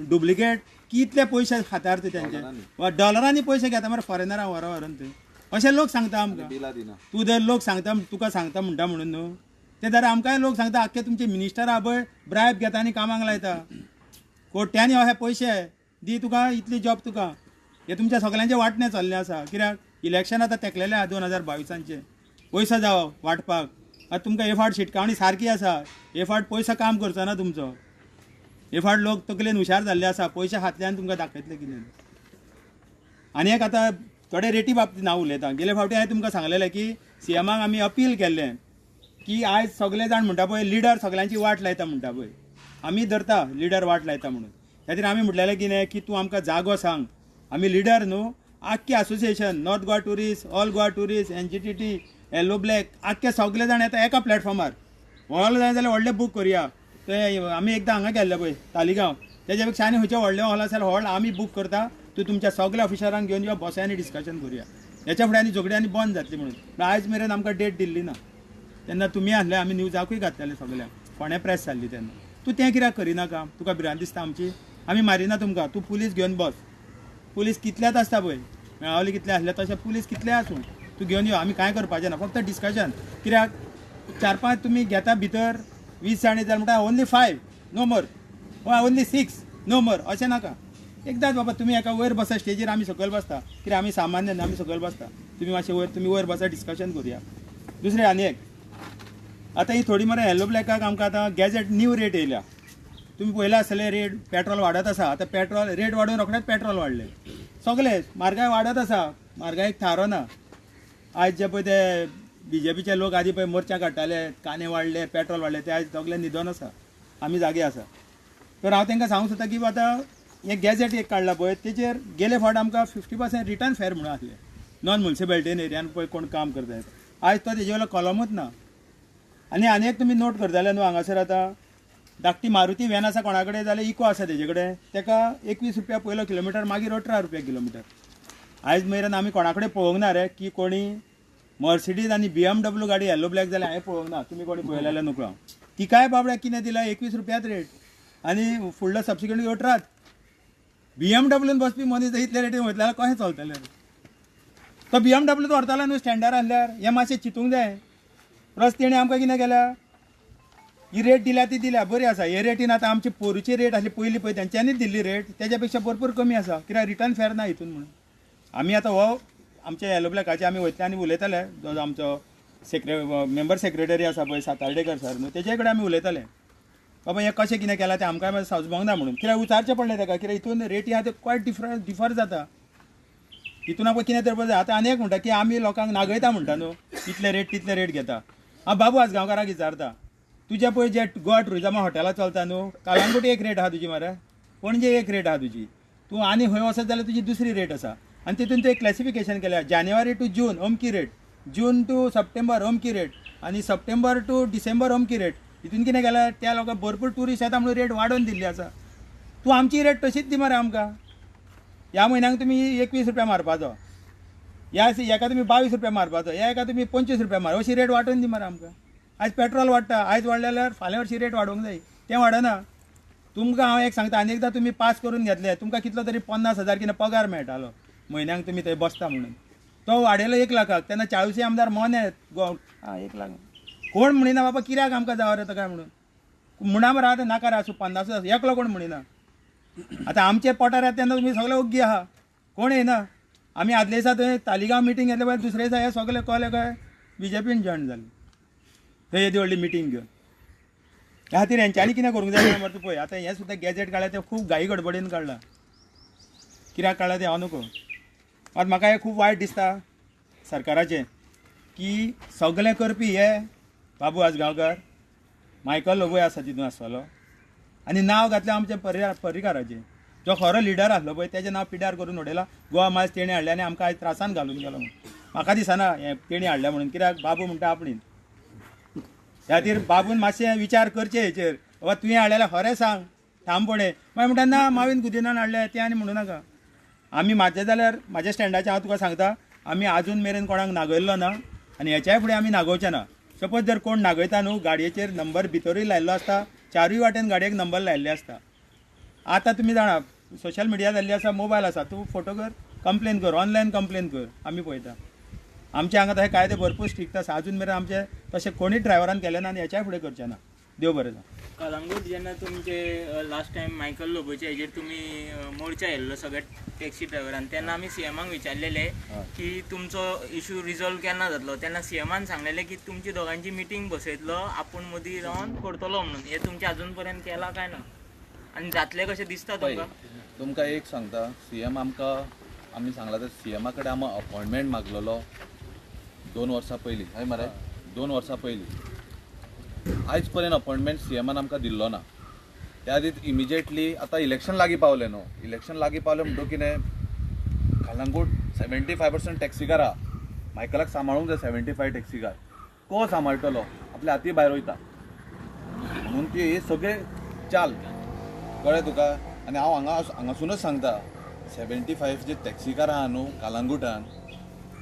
डुप्लिकेट कितले पयशे खातार ते तेंचे डॉलरांनी पयशे घेता मरे फॉरेनरांक व्हरून थंय अशे लोक सांगता आमकां तूं जर लोक सांगता तुका सांगता म्हणटा म्हणून न्हू ते जर आमकांय लोक सांगता आख्खे तुमचे मिनिस्टर आहा पळय ब्रायब घेता आनी कामाक लायता कोट्यांनी हे पयशे दी तुका इतली जॉब तुका हे तुमच्या सगळ्यांचे वांटणे चल्ले आसा कित्याक इलेक्शन आतां तेकलेलें आहा 2022 पयसो जावो वांटपाक आतां तुमकां हे फावट शिटकावणी सारकी आसा हे फावट पयसो काम करचो ना तुमचो हे फावट लोक तकलेन हुशार जाल्ले आसा पयशे हातल्यान तुमकां दाखयतले कितें आनी एक आतां थोडे रेटी बाबतींत हांव उलयतां गेले फावटी हांवें तुमकां सांगलेलें की CMाक आमी अपील केल्लें की आयज सगळे जाण म्हणटा पळय लिडर सगळ्यांची वाट लायता म्हणटा पळय आमी धरता लिडर वाट लायता म्हणून त्या खातीर आमी म्हटलेलें कितें की तूं आमकां जागो सांग आमी लिडर न्हू आख्खे association north Goa tourist all Goa tourist NGTT yellow black आख्खे सगळे जाण येता एका प्लॅटफॉर्मार हॉल जाय जाल्यार व्हडलें बूक करुया ते आमी एकदां हांगा गेल्ले पळय तालिगांव तेज्या पेक्षा आनी खंयचें व्हडलें हॉल आसा हॉल आमी बूक करता तूं तुमच्या सगळ्या ऑफिसरांक घेवन यो बसाय आनी डिस्कशन करुया हेच्या फुडें आनी झगडी आनी बंद जातली म्हणून आयज मेरेन आमकां डेट दिल्ली ना तेन्ना तुमी आसले आमी न्यूजाकूय घातलेले सगळ्यांक फोण्या प्रेस जाल्ली तेन्ना तूं तें कित्याक करिना काम तुका भिरांत दिसता आमची आमी मारिना तुमकां तूं पुलीस घेवन बस पुलीस कितल्याच आसता पळय मेळावली कितले आसले तशें पुलीस कितले आसूं तूं घेवन यो आमी कांय करपाचें ना फक्त डिस्कशन कित्याक 4-5 तुमी घेता भितर 20 जाणी जाल्यार म्हणटा ओन्ली 5 नो मोर ओन्ली 6 नो मोर अशें नाका एकदांच बाबा तुमी एका वयर बसा स्टेजीर आमी सकयल बसता कित्याक आमी सामान्य आमी सकयल बसता तुमी मातशें वयर तुमी वयर बसा डिस्कशन करुया दुसरें आनी एक आतां ही थोडी मरे येलो ब्लॅकाक आमकां आतां गॅजेट न्यू रेट येयल्या तुमी पयला आसतले रेट पेट्रोल वाडत आसा आतां पेट्रोल रेट वाडून रोखडेंच पेट्रोल वाडले सगळे म्हारगाय वाडत आसा, म्हारगायेक थारो ना. आयज जे पळय ते BJPचे लोक आदी पळय मोर्चा काडटाले, कांदे वाडले, पेट्रोल वाडले, ते आयज सगळे न्हिदोन आसा, आमी जागे आसा. तर हांव तांकां सांगूंक सोदता की आतां हे गॅजेट एक काडला पळय तेचेर गेले फावट आमकां 50% रिटर्न फेर म्हणून आसले नॉन म्युनिसिपॅलिटी एरियान पळय कोण काम करता. आयज तो तेजे वेलो कॉलमूच ना. आनी एक तुमी नोट करताले न्हू हांगासर आतां धाकटी मारुती व्हॅन आसा कोणा कडेन जाल्यार इको आसा तेजे कडेन, ताका 21 रुपया पयलो किलोमिटर, मागीर 18 रुपया किलोमिटर. आयज मेरेन आमी कोणा कडेन पळोवंक ना रे की कोणी मर्सिडीज आनी BMW गाडी येल्लो ब्लॅक जाल्यार हांवें पळोवंक ना. तुमी कोणी पळयलेले न्हू हांव. ती काय बाबड्याक कितें दिला 21 रुपयाच रेट आनी फुडलो सबसिक्वेंटली 18. BMW बसपी मनीस इतले रेटीन वयतले जाल्यार कशें चलतलें? तो BMW व्हरतालो न्हू स्टँडार आसल्यार. हें मातशें चिंतूंक जाय. प्लस तेणी आमकां कितें केल्या, ही रेट दिल्या ती दिल्या बरी आसा. हे रेटीन आतां आमची पोरूची रेट आसली पयलीं पळय तेंच्यांनीच दिल्ली रेट तेच्या पेक्षा भरपूर कमी आसा. कित्याक रिटर्न फेर ना हितून म्हणून. आमी आतां हो आमच्या येलो ब्लॅकाचे आमी वयतले आनी उलयताले, जो आमचो मेंबर सेक्रेटरी आसा पळय सातार्डेकर सर न्हू, तेजे कडेन आमी उलयताले बाबा हें कशें कितें केलां तें आमकां मातशें समजूंक ना म्हणून. कित्याक विचारचें पडलें ताका, कित्याक हितून रेटी आहा त्यो क्वायट डिफर जाता. हितून आमकां कितें तर पळय आतां आनी एक म्हणटा की आमी लोकांक नागयता म्हणटा न्हू, इतले रेट तितले रेट घेता. हांव बाबू आसगांवकाराक विचारता, तुजे पळय जे गोवा टुरिजमा हॉटेलां चलता न्हू, कालांगूट एक रेट आहा तुजी मरे, पणजे एक रेट आहा तुजी, तूं आनी खंय वचत जाल्यार तुजी दुसरी रेट आसा. आनी तितून तुवें क्लॅसिफिकेशन केल्या, जानेवारी टू जून अमकी रेट, जून टू सप्टेंबर अमकी रेट, आनी सप्टेंबर टू डिसेंबर अमकी रेट. हितून कितें केल्या त्या लोकांक भरपूर टुरिस्ट येता म्हणून रेट वाडोवन दिल्ली आसा. तूं आमची रेट तशीच दी मरे आमकां. ह्या म्हयन्याक तुमी 21 रुपया मारपाचो, हेका तुमी 22 रुपया मारपाचो, हेका तुमी 25 रुपया मार, अशी रेट वाडोवन दी मरे आमकां. आयज पेट्रोल वाडटा, आयज वाडलें जाल्यार फाल्यां वर्शी रेट वाडोवंक जाय. तें वाडना. तुमकां हांव एक सांगता, आनी एकदां तुमी पास करून घेतले, तुमकां कितलो तरी 50,000 कितें पगार मेळटालो म्हयन्याक, तुमी थंय बसता म्हणून. तो वाडयलो 1 लाखाक. तेन्ना 40 आमदार मोने 1 लाख कोण म्हणिना बाबा कित्याक आमकां जावं रे काय म्हणून. म्हणा मरे आतां नाका रे आसूं 50 एकलो कोण म्हणिना. आतां आमचे पोटार येता तेन्ना तुमी सगळे ओग्गी आहा, कोण येना. आमी आदले दिसा थंय तालिगांव मिटींग घेतले पळय, दुसरे दिसा हे सगळे कळले काय BJPन जॉयन जाले थंय येदी व्हडली मिटींग घेवन. ह्या खातीर हेंच्यांनी कितें करूंक जाय मरे तूं पळय. आतां हें सुद्दां गॅजेट काडला तें खूब घाई गडबडीन काडला. कित्याक काडला तें हांव नको. आतां म्हाका हें खूब वायट दिसता सरकाराचें की सगळें करपी हे बाबू आसगांवकार, मायकल लोबोय आसा तितून आसतलो, आनी नांव घातलें आमचे पर्रीकाराचें, जो खरो लिडर आसलो पळय तेजें नांव पिड्यार करून उडयलां. गोवा मायज तेणी हाडलें आनी आमकां आयज त्रासान घालून गेलो म्हणून. म्हाका दिसना हें तेणी हाडलें म्हणून. कित्याक बाबू म्हणटा आपणीन. ह्या खातीर बाबून मातशें विचार करचे हेचेर. बाबा तुवें हाडलें खरें सांग ठामपणे. मागीर म्हणटा ना हांवें गुदिनान हाडलें तें आनी म्हणूं नाका. आमी म्हाजें जाल्यार म्हाज्या स्टँडाचें हांव तुका सांगता, आमी आजून मेरेन कोणाक नागयल्लो ना आनी हेच्याय फुडें आमी नागोवचें ना. सपोज जर कोण नागयता न्हू, गाडयेचेर नंबर भितरूय लायल्लो आसता, चारूय वाटेन गाडयेक नंबर लायल्ले आसता. आतां तुमी जाणा सोशल मिडिया जाल्ली आसा, मोबायल आसा, तूं फोटो कर, कंप्लेन कर, ऑनलायन कंप्लेन कर, आमी पळयता. आमचे हांगा तशें कायदे भरपूर स्ट्रिक्ट आसा. आजून मेरेन आमचे तशें कोणीच ड्रायव्हरान केलें ना आनी हेच्याय फुडें करचें ना. देव बरें जावं. कलंगूट जेन्ना तुमचे लास्ट टायम मायकल लोबोचे हेजेर तुमी मोर्चा येल्लो सगळे टॅक्सी ड्रायव्हरान, तेन्ना आमी CMाक विचारलेले की तुमचो इशू रिजॉल्व केन्ना जातलो. तेन्ना CMान सांगलेलें की तुमची दोगांची मिटींग बसयतलो, आपूण मदीं रावन करतलो म्हणून. हें तुमचें आजून पर्यंत केलां काय ना, आनी जातलें कशें दिसता तुमकां? तुमकां एक सांगता, CM आमकां आमी सांगलां तर CMा कडेन आमी अपॉयंटमेंट मागलेलो 2 वर्सां पयलीं. हय मरे 2 वर्सां पयलीं. आयज पर्यंत अपॉयंटमेंट CMान आमकां दिल्लो ना. त्या खातीर इमिजिएटली आतां इलेक्शन लागीं पावलें न्हू, इलेक्शन लागीं पावलें म्हणटूच कितें कलंगूट 75% टॅक्सीकार आहा. मायकलाक सांबाळूंक जाय 75 टॅक्सीकार. को सांबाळटलो? आपल्या हाती भायर वयता म्हणून ती सगळे चाल कळ्ळें तुका. आनी हांव हांगासूनच सांगता, 75 जे टॅक्सीकार आहा न्हू कलंगूटान,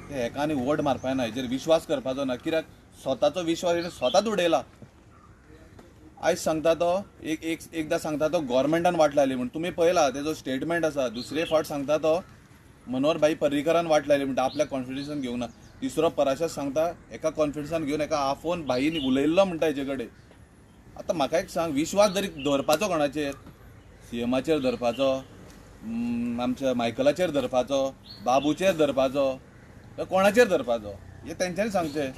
ते हेका आनी वोट मारपाक ना, हेजेर विश्वास करपाचो ना. कित्याक स्वताचो विश्वास स्वताच उडयला. आयज सांगता तो एकदां सांगता तो गोवोरमेंटान वाट लायली म्हणून. तुमी पळयला तेजो स्टेटमेंट आसा. दुसरे फावट सांगता तो मनोहर पर्रीकारान वाट लायली म्हणटा, आपल्या कॉन्फिडन्सान घेवंक ना. तिसरो पराशर सांगता एका कॉन्फिडन्सान घेवन एका आफोवन भाईन उलयल्लो म्हणटा हेजे कडेन. आतां म्हाका एक सांग, विश्वास जरी धरपाचो कोणाचेर? CMाचेर धरपाचो, आमच्या मायकलाचेर धरपाचो, बाबूचेर धरपाचो, कोणाचेर धरपाचो? हें तेंच्यांनी सांगचें.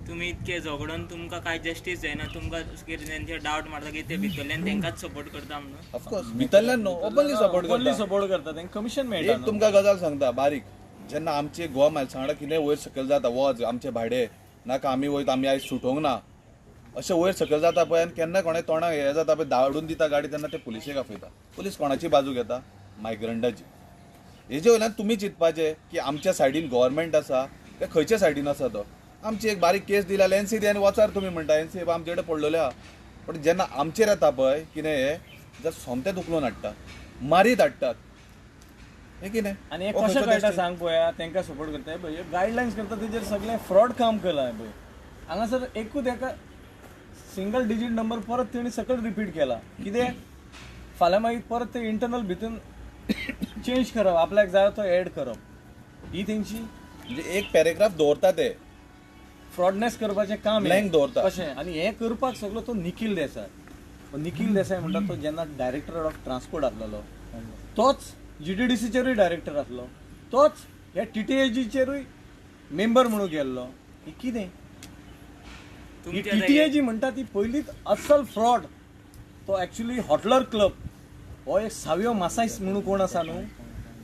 तुम्ही इतके झगडून तुमकां काय जस्टीस जायना, तुमकां कितें तेंचे डावट मारता की ते भितरल्यान तेंकाच सपोर्ट करता म्हणून. ऑफकोर्स भितरल्यान न्हू, ओपनली सपोर्ट करता तांकां कमिशन मेळटा. एक तुमकां गजाल सांगता बारीक, जेन्ना आमचे गोवा मायल्स वांगडा कितें वयर सकयल जाता, वच आमचे भाडे नाका आमी वयता आमी आयज सुटोंक ना अशें वयर सकयल जाता पळय, आनी केन्ना कोणें तोंडाक हें जाता पळय धाडून दिता गाडी तेन्ना ते पुलिशेक आपयता. पुलीस कोणाची बाजू घेता? मायग्रंटाची. हेजे वयल्यान तुमी चिंतपाचें की आमच्या सायडीन गव्हर्मेंट आसा ते खंयच्या सायडीन आसा तो. आमची एक बारीक केस दिल्या एनसीबी आनी वचार तुमी म्हणटा एनसीबी आमचे कडेन पडलेले आहा, पण जेन्ना आमचेर येता पळय कितें हे जर सोमतेच उखलून हाडटा, मारीत हाडटात, हे कितें. आनी हे कशें कळटा सांग पळया, तांकां सपोर्ट करता पळय गायडलायन्स करता तेजेर सगळें फ्रॉड काम केलां पळय. हांगासर एकूच एका सिंगल डिजीट नंबर परत तेणी सकयल रिपीट केला. कितें फाल्यां मागीर परत ते इंटरनल भितून चेंज करप, आपल्याक जाय तो एड करप, ही तेंची म्हणजे एक पॅरेग्राफ दवरता ते फ्रॉडनेस करपाचें काम ब्लँक दवरता कशें. आनी हें करपाक सगळो तो निखील देसाय. निखील देसाय म्हणटा तो जेन्ना डायरेक्टर ऑफ ट्रान्सपोर्ट आसलेलो तोच GTDCचेरूय डायरेक्टर आसलो, तोच ह्या TTAGचेरूय मेंबर म्हणून गेल्लो. ही कितें ही TTAG म्हणटा ती पयलींच अस्सल फ्रॉड. तो एक्चुली हॉटलर क्लब हो एक सावियो मासायस म्हणून कोण आसा न्हू,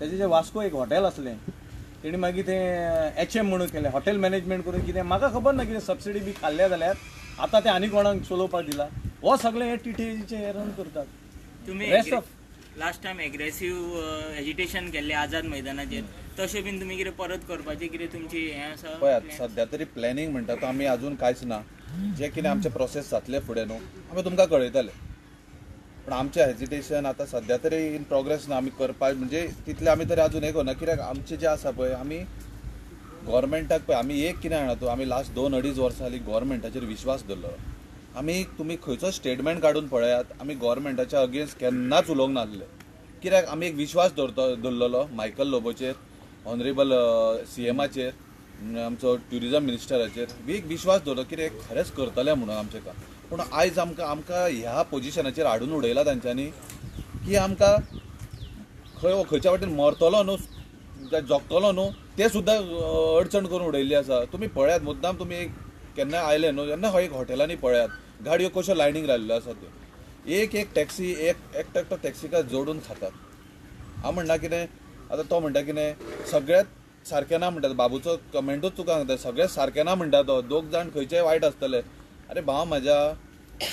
तेजें जे वास्को एक हॉटेल आसलें, तेणी मागीर तें HM म्हणून केलें, हॉटेल मॅनेजमेंट करून. कितें म्हाका खबर ना कितें सबसिडी बी खाल्ल्या जाल्यार आतां ते आनी कोणाक चलोवपाक दिला. हो सगळें हे TTAGचे हे रन करतात. तुम्ही rest of last time aggressive agitation केल्लें आझाद मैदानाचेर, तशें बीन तुमी कितें परत करपाचें कितें तुमची हें आसा? पळयात सध्या तरी प्लॅनिंग म्हणटा तो आमी अजून कांयच ना. जे कितें आमचे प्रोसेस जातले फुडें न्हू आमी तुमकां कळयतले, पण आमचें हेजिटेशन आतां सध्या तरी इन प्रोग्रेस ना. आमी करपाक म्हणजे तितले आमी तरी अजून हे करना, कित्याक आमचें जें आसा पळय आमी गव्हर्मेंटाक पळय आमी एक कितें जाणा तूं, आमी लास्ट 2-2.5 वर्सां जालीं गव्हर्मेंटाचेर विश्वास दवरलो. आमी तुमी खंयचो स्टेटमेंट काडून पळयात, आमी गव्हर्मेंटाच्या अगेन्स्ट केन्नाच उलोवंक नासले. कित्याक आमी एक विश्वास दवरलेलो मायकल लोबोचेर, ऑनरेबल CMाचेर, आमचो ट्युरिजम मिनिस्टराचेर एक विश्वास दवरलो कितें खरेंच करतले म्हणून आमचें काम. पूण आयज आमकां ह्या पोजिशनाचेर हाडून उडयला तांच्यांनी की आमकां खंयच्या वाटेन मरतलो न्हू जगतलो न्हू ते सुद्दां अडचण करून उडयल्ली आसा. तुमी पळयात मुद्दाम तुमी एक केन्ना आयले न्हू जेन्ना खंय एक हॉटेलांनी पळयात गाडयो कश्यो लायनीक लायल्ल्यो आसात त्यो. एक टॅक्सी एकटो टॅक्सिकार जोडून खातात. हांव म्हणना कितें आतां तो म्हणटा कितें सगळ्यात सारकें ना म्हणटा, बाबूचो कमेंटूच तुका सांगता सगळें सारकें ना म्हणटा तो, दोग जाण खंयचेय वायट आसतले. अरे भाव म्हाज्या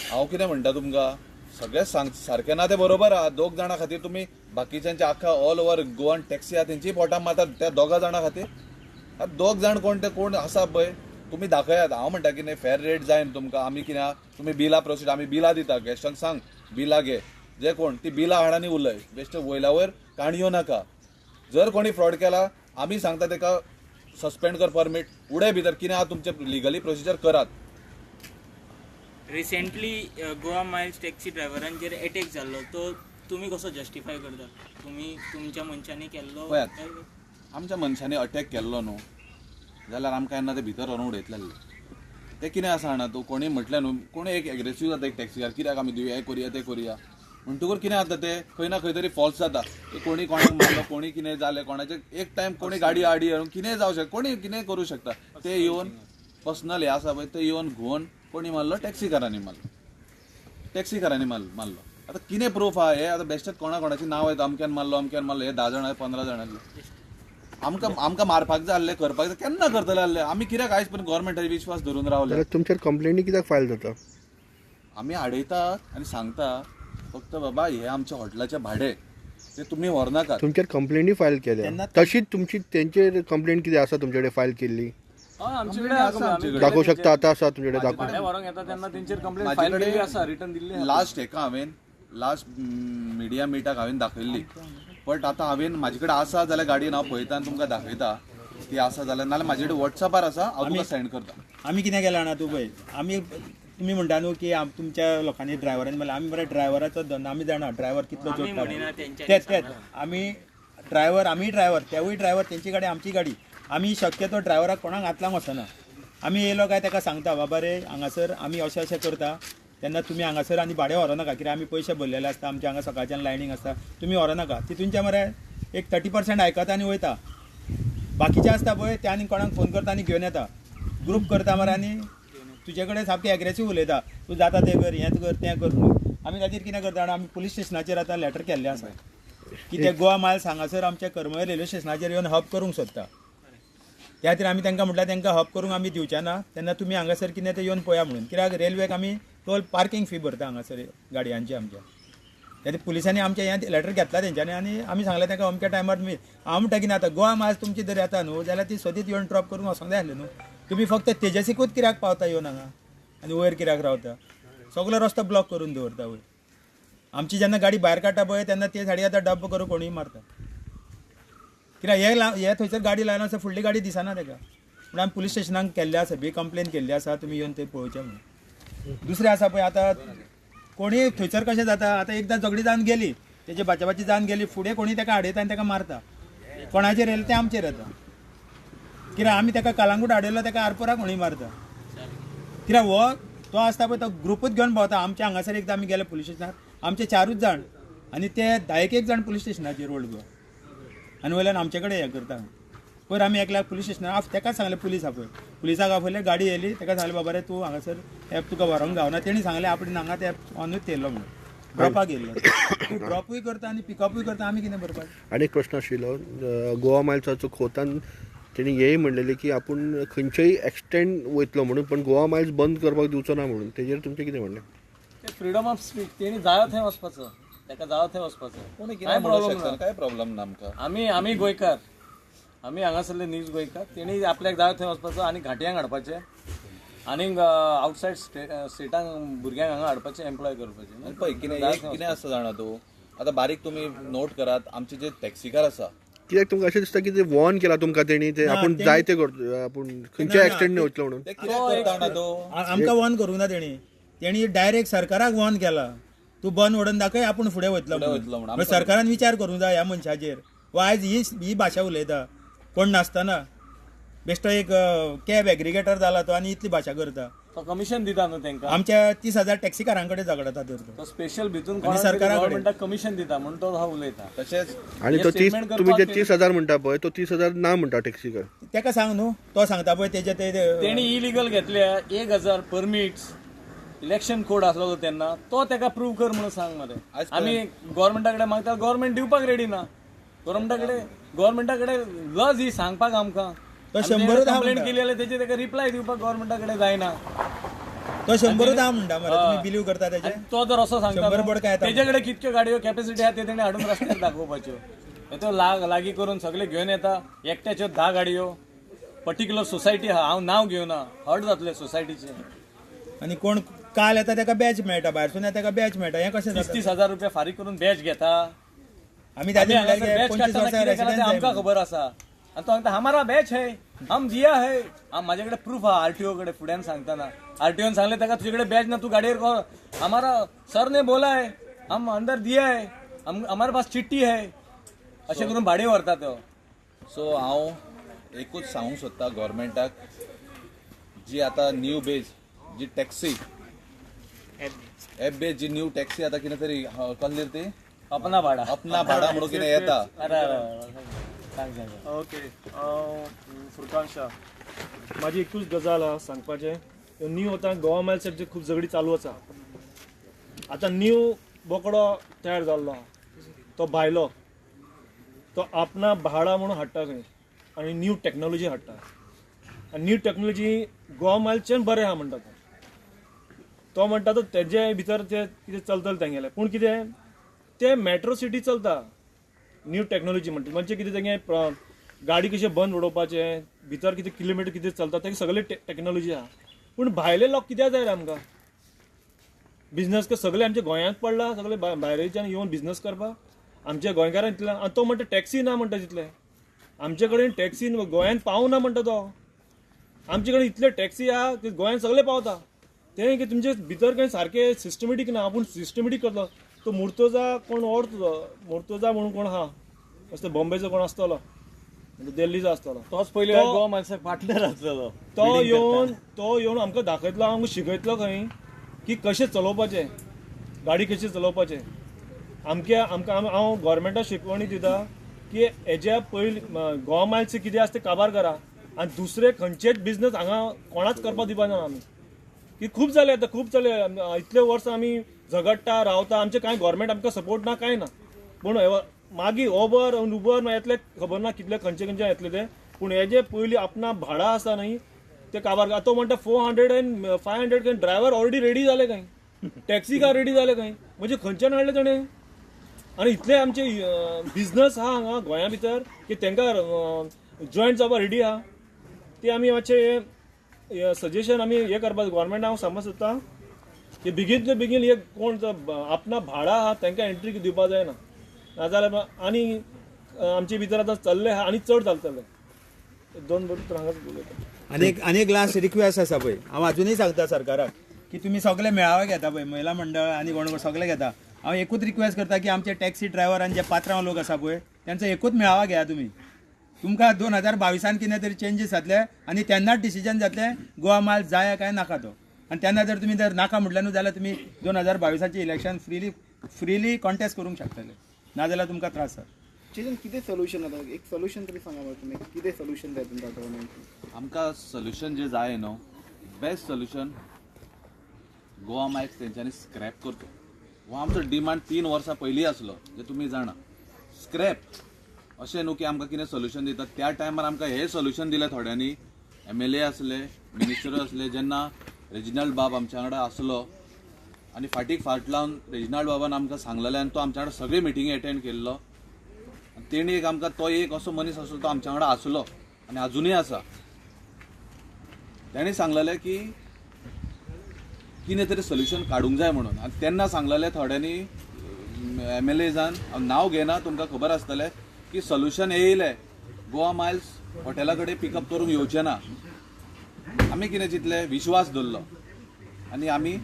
हांव कितें म्हणटा तुमकां, सगळें सारकें ना तें बरोबर आहा. दोग जाणां खातीर तुमी बाकीच्यांचे आख्खा ऑल ओव्हर गोवान टॅक्सी आहा तेंचीय पोटां मारतात त्या दोगा जाणां खातीर. दोग जाण कोण आसा पळय तुमी दाखयात. हांव म्हणटा कितें फेर रेट जायन तुमकां, आमी कितें आहा तुमी बिलां प्रोसीड आमी बिलां दिता, गॅस्टांक सांग बिलां घे, जे कोण ती बिलां हाड आनी उलय, बेश्टे वयल्या वयर काणयो नाका. जर कोणी फ्रॉड केला आमी सांगता तेका सस्पेंड कर परमीट, उडय भितर कितें आहा तुमचे लिगली प्रोसिजर करात. रिसेंटली गोवा मायल्स टॅक्सी ड्रायव्हरांचेर अटॅक जाल्लो, तो तुमी कसो जस्टिफाय करता? तुमी तुमच्या मनशांनी केल्लो? पळयात आमच्या मनशांनी अटॅक केल्लो न्हू जाल्यार आमकां येन्ना ते भितर व्हरून उडयतले. ते कितें आसा जाणा तूं, कोणी म्हटलें न्हू कोणी एक एग्रेसीव जाता एक टॅक्सीकार, कित्याक आमी दिवया हें करुया तें करुया म्हणटकूच कितें जाता ते खंय ना खंय तरी फॉल्स जाता. कोणी कोणाक मारलो, कोणी कितें जालें, कोणाचें एक टायम कोणी गाडी आडी हाडून कितें जावं शकता, कोणी कितें करूं शकता. ते येवन पर्सनल हें आसा पळय ते येवन घुवन कोणी मारलो, टॅक्सीकारांनी मारलो. आतां कितें प्रूफ आहा हे आतां बेश्टेच कोणाची नांव येता अमक्यान मारलो हे 10 जाण 15 जाणांतले. आमकां मारपाक जाय आसलें करपाक जाय केन्ना करतले आसले. आमी कित्याक आयज पर्यंत गव्हर्मेंटाचेर विश्वास धरून रावले. तुमचेर कंप्लेनी कित्याक फायल जाता? आमी आडयतात आनी सांगता फक्त बाबा हे आमच्या हॉटेलाचे भाडे ते तुमी व्हरनाकात. तुमचेर कंप्लेनी फायल केल्या तशीच तुमची तेंचेर कंप्लेंट कितें आसा तुमचे कडेन फायल केल्ली? आमचे कडेन आसा, दाखोवं शकता आतां आसा तुमचे कडेन दाखोवं? भाडें व्हरोंक येता तेन्ना तेंचेर कंप्लेंट फायल केल्ली आसा, रिटर्न दिल्ली. लास्ट मिडिया मिटाक हांवें दाखयल्ली, बट आतां म्हाजे कडेन आसा जाल्यार गाडयेन हांव पळयता आनी तुमकां दाखयता की आसा जाल्यार, नाल्यार म्हाजे कडेन वॉट्सॅपार आसा हांव तुमकां सेंड करता. आमी कितें केलां जाणा तूं पळय, आमी तुमी म्हणटा न्हू की तुमच्या लोकांनी ड्रायव्हरांनी म्हणल्यार आमी बरें ड्रायव्हराचो धंदो आमी जाणा ड्रायव्हर कितलो जोडटा तेच आमी ड्रायव्हर तेवूय ड्रायव्हर तेंची गाडी आमची गाडी. आमी शक्यतो ड्रायव्हराक कोणाक हात लावंक वचना. आमी येयलो काय ताका सांगता बाबा रे हांगासर आमी अशें करता तेन्ना तुमी हांगासर आनी भाडें व्हरो नाका, कित्याक आमी पयशे भरलेले आसता, आमच्या हांगा सकाळच्यान लायनींग आसता, तुमी व्हरो नाका. तितूनच्या मरे एक 30% आयकता आनी वयता. बाकीचे आसता पळय ते आनी कोणाक फोन करता आनी घेवन येता. ग्रुप करता मरे आनी तुजे कडेन सामकें एग्रेसीव उलयता तूं जाता तें कर हें कर तें कर म्हणून आमी ताचेर कितें करता जाणा आमी पुलीस स्टेशनाचेर आतां लेटर केल्लें आसा की ते गोवा मायल्स हांगासर आमच्या करमळे रेल्वे स्टेशनाचेर येवन हब करूंक सोदता त्या खातीर आमी तांकां म्हटल्यार तांकां हब करूंक आमी दिवचे ना तेन्ना तुमी हांगासर कितें तें येवन पळया म्हणून कित्याक रेल्वेक आमी टोल पार्किंग फी भरता हांगासर गाडयांची आमच्या त्या पुलिसांनी आमचें हें लेटर घेतला तेंच्यांनी आनी आमी सांगलें तांकां अमक्या टायमार हांव म्हणटा कितें आतां गोवा मायल्स तुमची जर येता न्हू जाल्यार ती सदींच येवन ड्रॉप करून वचोंक जाय आसलें न्हू तुमी फक्त तेजसीकूच कित्याक पावता येवन हांगा आनी वयर कित्याक रावता सगळो रस्तो ब्लॉक करून दवरता वयर आमची जेन्ना गाडी भायर काडटा पळय तेन्ना ते सायडी आतां डब्ब करून कोणूय मारता कित्याक हे थंयसर गाडी लायना आसा फुडली गाडी दिसना ताका पूण आमी पुलीस स्टेशनाक केल्ले आसा बी कंप्लेन केल्ली आसा तुमी येवन ते पळोवचें म्हणून दुसरें आसा पळय आतां कोणी थंयसर कशें जाता आतां एकदां झगडी जावन गेली तेजे बाची जावन गेली फुडें कोणी ताका आडयता आनी ताका मारता कोणाचेर येयलें तें आमचेर येता कित्याक आमी ताका कलांगूट आडयलो ताका आरपोरा कोणूय मारता कित्याक हो तो आसता पळय तो ग्रुपूच घेवन भोंवता आमच्या हांगासर एकदां आमी गेले पुलीस स्टेशनार आमचे 4च जाण आनी ते 10 जाण पुलीस स्टेशनाचेर ओल्ड गोवा आनी वयल्यान आमचे कडेन हें करता पयर आमी एकल्याक पुलीस स्टेशनार ताकाच सांगलें पुलीस आहा पळय पुलिसाक आपयलें गाडी येयली ताका सांगलें बाबा रे तूं हांगासर एप तुका व्हरोंक गावना तेणी सांगलें आपण हांगा ते ऑनूच येयल्लो म्हणून ड्रॉपाक येयल्लो तूं ड्रॉपूय करता आनी पिकअपूय करता आमी कितें करपाक आनी एक प्रश्न आशिल्लो गोवा मायल्साचो खोतान तेणी हेंय म्हणलेलें की आपूण खंयचेय एक्सटेंड वयतलो म्हणून पण गोवा मायल्स बंद करपाक दिवचो ना म्हणून तेजेर तुमचें कितें म्हणलें फ्रीडम ऑफ स्पीच तेणी जायो थंय वचपाचो ताका जायो थंय वचपाचो काय प्रॉब्लेम ना आमकां आमी गोंयकार आमी हांगासरले न्यूज गोंयकार तेणी आपल्याक जायो थंय वचपाचो आनी घाटयांक हाडपाचें आनी आवटसायड स्टेटांक भुरग्यांक हांगा हाडपाचें एम्प्लॉय करपाचें पळय कितें आसता जाणा तूं आतां बारीक तुमी नोट करात आमचे जे टॅक्सीकार आसा कित्याक तुमकां अशें दिसता की ते वॉर्न केला तुमकां तेणी ते आपूण जाय ते करता आपूण खंयच्या एक्सटेंड नाही वचलो म्हणून ते कित्याक करता जाणा तूं आमकां वॉर्न करूंक ना तेणी डायरेक्ट सरकाराक वॉर्न केला तूं बंद ओडून दाखय आपूण फुडें वयतलो म्हणून सरकारान विचार करूंक जाय ह्या मनशाचेर वो आयज ही भाशा उलयता कोण नासतना बेश्टो एक कॅब एग्रिगेटर जाला तो आनी इतली भाशा करता तो कमिशन दिता न्हू तांकां आमच्या 30,000 टॅक्सीकारां कडेन झगडता तर तो स्पेशल भितून सरकारा गव्हर्नमेंटाक कमिशन दिता म्हणून तो हा उलयता तशेंच आनी तो 30 तुमी जे 30,000 म्हणटा पळय तो 30,000 ना म्हणटा टॅक्सीकार ताका सांग न्हू तो सांगता पळय तेजे ते तेणी इलिगल घेतल्या 1,000 परमिट्स इलेक्शन कोड आसलो तेन्ना तो ताका प्रूव्ह कर म्हणून सांग मरे आमी गव्हर्नमेंटा कडेन मागता गव्हर्नमेंट दिवपाक रेडी ना गव्हर्नमेंटा कडेन लज ही सांगपाक आमकां तो 100 कंप्लेंट केली जाल्यार तेजे ताका रिप्लाय दिवपाक गव्हर्नमेंटा कडेन जायना तो 100 म्हणटा मरे तुम्ही बिलीव करता तेजे तो जर असो सांगता 100 बोर्ड काय तेजे कडेन कितक्यो गाडयो कॅपॅसिटी आहा ते तेणे हाडून रस्त्यार दाखोवपाच्यो तो लागीं करून सगळे घेवन येता एकट्याच्यो 10 गाडयो पर्टिक्युलर सोसायटी आहा हांव नांव घेवना हर्ट जातले सोसायटीचे आनी कोण काल येता ताका बॅच मेळटा भायरसून येता ताका बॅच मेळटा हें कशें 30,000 रुपया फारीक करून बॅच घेता आमी ताजे बॅच 25 वर्सां रेसिडेंस आमकां खबर आसा आनी तो सांगता हमारा बॅच है हम दिया है म्हाजे कडेन प्रूफ आहा आरटीओ कडेन फुड्यान सांगतना आरटीओन सांगले ताका तुजे कडेन बॅच ना तूं गाडयेर हमारा सर ने बोला है हम अंदर दिया है हमारे पास चिट्ठी है अशें करून भाडे व्हरता तो सो हांव एकूच सांगूंक सोदता गव्हर्मेंटाक जी आतां न्यू बेज जी टॅक्सी एप बेज जी न्यू टॅक्सी आतां कितें तरी कसली ती अपना भाडा म्हणून कितें येता ओके फुरकान शाह माझी एकूच गजाल आहा सांगपाचें न्यू आतां गोवा मायल्साचेर खूब झगडी चालू आसा आतां न्यू बोकडो तयार जाल्लो तो भायलो तो आपणा भाडा म्हणून हाडटा खंय आनी न्यू टॅक्नोलॉजी हाडटा आनी न्यू टॅक्नोलॉजी गोवा मायल्सचें बरें आहा म्हणटा तो म्हणटा तो तेजे भितर ते कितें चलतलें तेंगेलें पूण कितें ते मेट्रो सिटी चलता न्यू टॅक्नोलॉजी म्हणटा म्हणजे कितें तेंगे गाडी कशें बंद उडोवपाचें भितर कितें किलोमिटर कितें चलता तें सगळें टॅक्नोलॉजी आहा पूण भायले लोक कित्याक जाय रे आमकां बिझनस सगळे आमच्या गोंयांत पडला सगळे भायरच्यान येवन बिझनस करपाक आमच्या गोंयकारांक इतलें आनी तो म्हणटा टॅक्सी ना म्हणटा तितलें आमचे कडेन टॅक्सी गोंयांत पावना म्हणटा तो आमचे कडेन इतले टॅक्सी आहा की गोंयांत सगळे पावता तें की तुमचे भितर खंय सारकें सिस्टमॅटीक ना आपूण सिस्टमॅटीक करतलो तो मुर्तोजा कोण ओडतो मुर्तोजा म्हणून कोण आहा असलो बॉम्बेचो कोण आसतलो दिल्लीचो आसतलो तोच पयलीं गोवा मायल्साक पार्टनर आसलेलो तो येवन आमकां दाखयतलो आमकां शिकयतलो खंय की कशें चलोवपाचें गाडी कशी चलोवपाचें आमकां हांव गोवोरमेंटाक शिकवणी दिता की हेज्या पयलीं गोवा मायल्स कितें आसा तें काबार करा आनी दुसरे खंयचेच बिझनस हांगा कोणाच करपाक दिवपाना आमी की खूब जाले आतां खूब जाले इतले वर्स आमी झगडटा रावता आमचे कांय गव्हर्मेंट आमकां सपोर्ट ना कांय ना पूण मागीर उबर येतले खबर ना कितले खंयचे येतले ते पूण हे जे पयलीं आपणा भाडा आसा न्ही ते काबार तो म्हणटा 400 and 500 ड्रायव्हर ऑलरेडी रेडी जाले काय टॅक्सी कार रेडी जाले काय म्हणजे खंयच्यान हाडले ताणें आनी इतले आमचे बिझनस आहा हांगा गोंया भितर की तांकां जॉयंट जावपाक रेडी आहा ते आमी मातशें सजेशन आमी हे करपाक गव्हर्मेंट हांव सांगपाक सोदता की बेगीन ते बेगीन हे कोण आपणा भाडा आहा तांकां एंट्री दिवपाक जायना नाजाल्यार आनी आमचे भितर आतां चल्ले आहा आनी चड चलतले दोन भर हांगाच उलयता आनी एक लास्ट रिक्वेस्ट आसा पळय हांव अजुनूय सांगता सरकाराक की तुमी सगळे मेळावे घेता पळय महिला मंडळ आनी कोण सगळे घेता हांव एकूच रिक्वेस्ट करता की आमचे टॅक्सी ड्रायव्हर आनी जे पात्रांव लोक आसा पळय त्यांचो एकूच मेळावा घेया तुमी तुमकां 2022 कितें तरी चेंजीस जातले आनी तेन्नाच डिसिजन जातले गोवा मायल जाय काय नाका तो आनी तेन्ना जर तुमी जर नाका म्हटलें न्हू जाल्यार तुमी 2022 इलेक्शन फ्रीली कॉन्टेस्ट करूंक शकतले नाजाल्यार तुमकां त्रास जाता चिजन कितें सोल्युशन आता एक सोल्युशन तरी सांगा मरे तुमी कितें सोल्युशन जाय तुमकां गव्हर्मेंट आमकां सोल्युशन जे जाय न्हू बेस्ट सोल्युशन गोवा मायक्स तेंच्यांनी स्क्रॅप करचो हो आमचो डिमांड 3 वर्सां पयलीं आसलो जे तुमी जाणा स्क्रॅप अशें न्हू की आमकां कितें सोल्युशन दितात त्या टायमार आमकां हे सोल्युशन दिलें थोड्यांनी MLA आसले मिनिस्टर आसले जेन्ना रेजिनल्ड बाब आमच्या वांगडा आसलो आनी फाट लावन रेजिनल्ड बाबान आमकां सांगलेलें आनी तो आमच्या वांगडा सगळे मिटिंगी अटेंड केल्लो तेणी एक आमकां तो एक असो मनीस आसलो तो आमच्या वांगडा आसलो आनी अजुनूय आसा तेणी सांगलेलें की कितें तरी सोल्युशन काडूंक जाय म्हणून आनी तेन्ना सांगलेलें थोड्यांनी MLAजान हांव नांव घेना तुमकां खबर आसतलें की सोल्युशन येयलें गोवा मायल्स हॉटेला कडेन पिकअप करूंक येवचें ना आमी कितें चिंतलें विश्वास दवरलो आनी आमी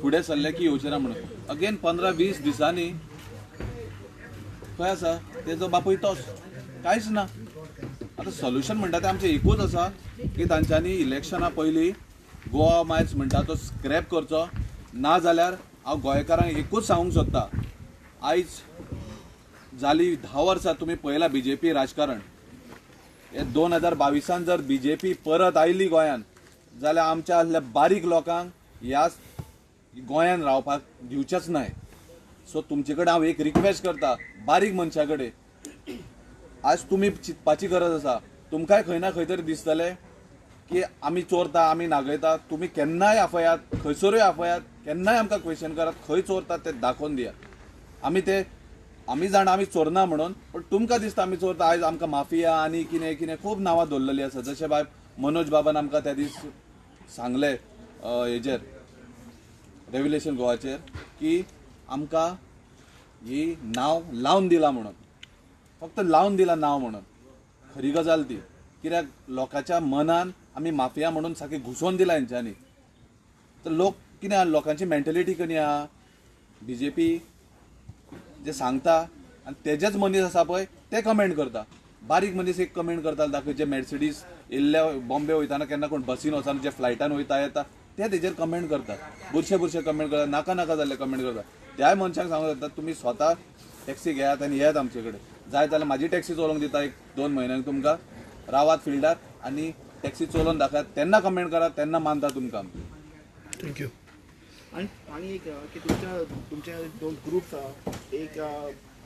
फुडें सरले की येवचें ना म्हणून अगेन 15-20 दिसांनी खंय आसा तेजो बापूय तोच कांयच ना आतां सोल्युशन म्हणटा तें आमचें एकूच आसा की तांच्यांनी इलेक्शना पयलीं गोवा मायल्स म्हणटा तो स्क्रॅप करचो ना जाल्यार हांव गोंयकारांक एकूच सांगूंक सोदता आयज जाली 10 वर्सां तुमी पळयलां BJP राजकारण हे 2022 जर BJP परत आयली गोंयान जाल्यार आमच्या आसल्या बारीक लोकांक ह्या गोंयान रावपाक दिवचेच न्हय सो तुमचे कडेन हांव एक रिक्वेस्ट करता बारीक मनशा कडेन आज तुमी चिंतपाची गरज आसा तुमकांय खंय ना खंय तरी दिसतलें की आमी चोरता आमी नागयता तुमी केन्नाय आफयात खंयसरूय आफयात केन्नाय आमकां क्वेश्चन करात खंय चोरतात ते दाखोवन दिया आमी जाणा आमी चोरना म्हणून पण तुमकां दिसता आमी चोरता आयज आमकां माफिया आनी कितें कितें खूब नांवां दवरलेलीं आसा जशें बाय मनोज बाबान आमकां त्या दीस सांगलें हेजेर रेव्युलेशन गोवाचेर की आमकां ही नांव लावन दिला म्हणून फक्त लावन दिला नांव म्हणून खरी गजाल ती कित्याक लोकांच्या मनान आमी माफिया म्हणून सारकें घुसोवन दिला हेंच्यांनी तर लोक कितें आहा लोकांची मेंटेलिटी कितें आहा BJP जे सांगता आनी तेजेच मनीस आसा पळय ते कमेंट करता बारीक मनीस एक कमेंट करता दाखय जे मर्सिडीज येयल्ले बॉम्बे वयताना केन्ना कोण बसीन वचना जे फ्लायटान वयता येता ते तेजेर कमेंट करतात बुरशे कमेंट करतात नाका जाल्ले कमेंट करतात त्याय मनशाक सांगूंक येता तुमी स्वता टॅक्सी घेयात आनी येयात आमचे कडेन जाय जाल्यार म्हाजी टॅक्सी चलोवंक दिता 1-2 म्हयन्यांक तुमकां रावात फिल्डार आनी टॅक्सी चलोवन दाखयात तेन्ना कमेंट करात तेन्ना मानता तुमकां थँक्यू आणि एक की तुमच्या 2 ग्रुप्स आहा एक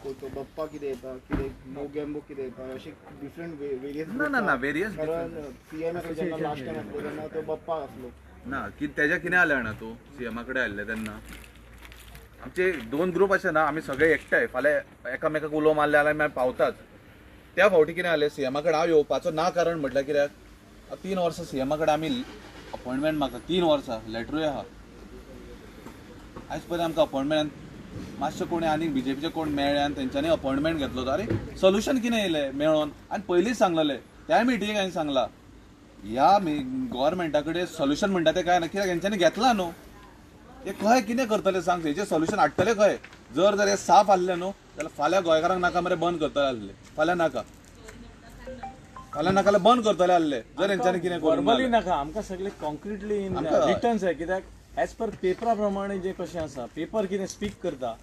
तो बप्पा कितें येता कितें नो गॅम्बो कितें येता अशें डिफरंट वेरियस ना वेरियस कारण CM जेन्ना लास्ट टायम आसलो तेन्ना तो बप्पा आसलो ना की तेज्या कितें जालें जाणा तूं CM कडेन आयल्ले तेन्ना आमचे 2 ग्रुप अशे ना आमी सगळे एकठांय फाल्यां एकामेकाक उलो मारले जाल्यार आमी पावतात त्या फावटी कितें जालें CM कडेन हांव येवपाचो ना कारण म्हटल्यार कित्याक 3 वर्सां CM कडेन आमी अपॉयंटमेंट म्हाका 3 वर्सां लेटरूय आहा आयज पर्यंत आमकां अपॉयंटमेंट मातशें कोणी आनी BJPचे कोण मेळ्ळे आनी तेंच्यांनी अपॉयंटमेंट घेतलो तो अरे सोल्युशन कितें येयलें मेळोन आनी पयलींच सांगलेलें त्या मिटिंगेक हांवें सांगलां ह्या गव्हर्मेंटा कडेन सोल्युशन म्हणटा तें काय ना कित्याक हेंच्यांनी घेतला न्हू ते खंय कितें करतले सांग हेजें सोल्युशन हाडटले खंय जर हे साफ आसलें न्हू जाल्यार फाल्यां गोंयकारांक नाका मरे बंद करतले आसले फाल्यां नाका जाल्यार बंद करतले आसले जर हेंच्यांनी कितें फॉर्मली नाका आमकां सगळे कॉन्क्रिटली रिटर्न्स जाय कित्याक एज पर पेपरा प्रमाणे जे कशें आसा पेपर कितें स्पीक करता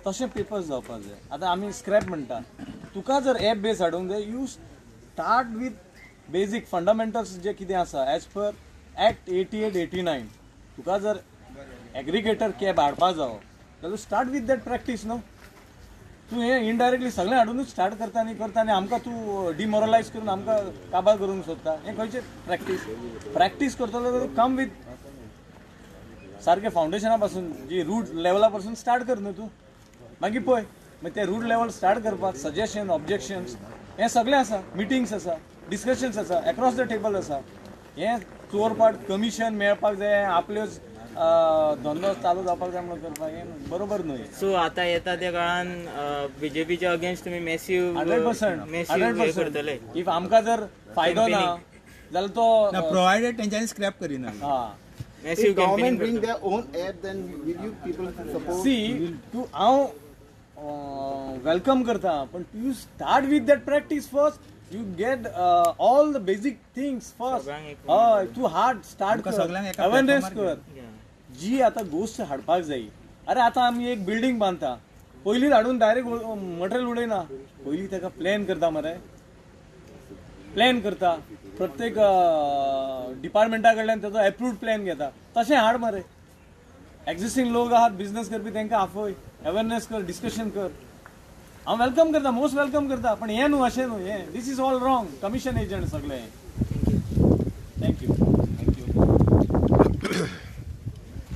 तशें पेपर्स जावपाक जाय आतां आमी स्क्रॅप म्हणटा तुका जर एप बेस हाडूंक जाय you start with basic fundamentals जे कितें आसा एज पर एक्ट 88-89 तुका जर एग्रिगेटर कॅब हाडपा जावो जाल्यार स्टार्ट विथ दॅट प्रॅक्टीस न्हू. तूं हें इनडायरेक्टली सगळें हाडूनच स्टार्ट करता आनी आमकां तूं डिमोरलायज करून आमकां काबार करूंक सोदता. हें खंयचें प्रॅक्टीस करतलो जाल्यार कम विथ सारकें फावंडेशना पासून जी रूट लेवला पासून स्टार्ट कर न्हू तूं. मागीर पळय मागीर ते रूट लेवल स्टार्ट करपाक सजेशन ऑब्जेक्शन्स हें सगळें आसा. मिटिंग्स आसा, डिस्कशन्स आसा, एक्रॉस द टेबल आसा. हें चोरपाट कमिशन मेळपाक जाय आपल्योच धंदो चालू जावपाक जाय म्हणून करपाक हें बरोबर न्हय. सो आतां येता त्या काळान बीजेपीच्या अगेन्स्ट तुमी मॅसिव्ह 100% करतले. इफ आमकां जर फायदो ना जाल्यार तो प्रोवायडेड तेंच्यांनी स्क्रॅप करिना. Massive government bring their own app then will you people support. See तूं हांव वेलकम करता पण you start with that practice first. You get all the basic things first. हय तूं हाड स्टार्ट कर, अवेरनेस कर. जी आतां गोश्ट हाडपाक जायी. अरे आतां आमी एक बिल्डींग बांदता पयलींच हाडून डायरेक्ट मटेरियल उडयना. पयलीं ताका प्लॅन करता मरे. प्लॅन करता प्रत्येक डिपार्टमेंटा कडल्यान ताचो एप्रूव्ड प्लॅन घेता. तशें हाड मरे. एक्झिस्टींग लोक आहात बिझनेस करपी तांकां आपय, अवेरनेस कर, डिस्कशन कर. हांव वेलकम करता, मोस्ट वेलकम करता. पण हें न्हू अशें न्हू. हें this is all wrong. Commission agent सगळें. थँक्यू.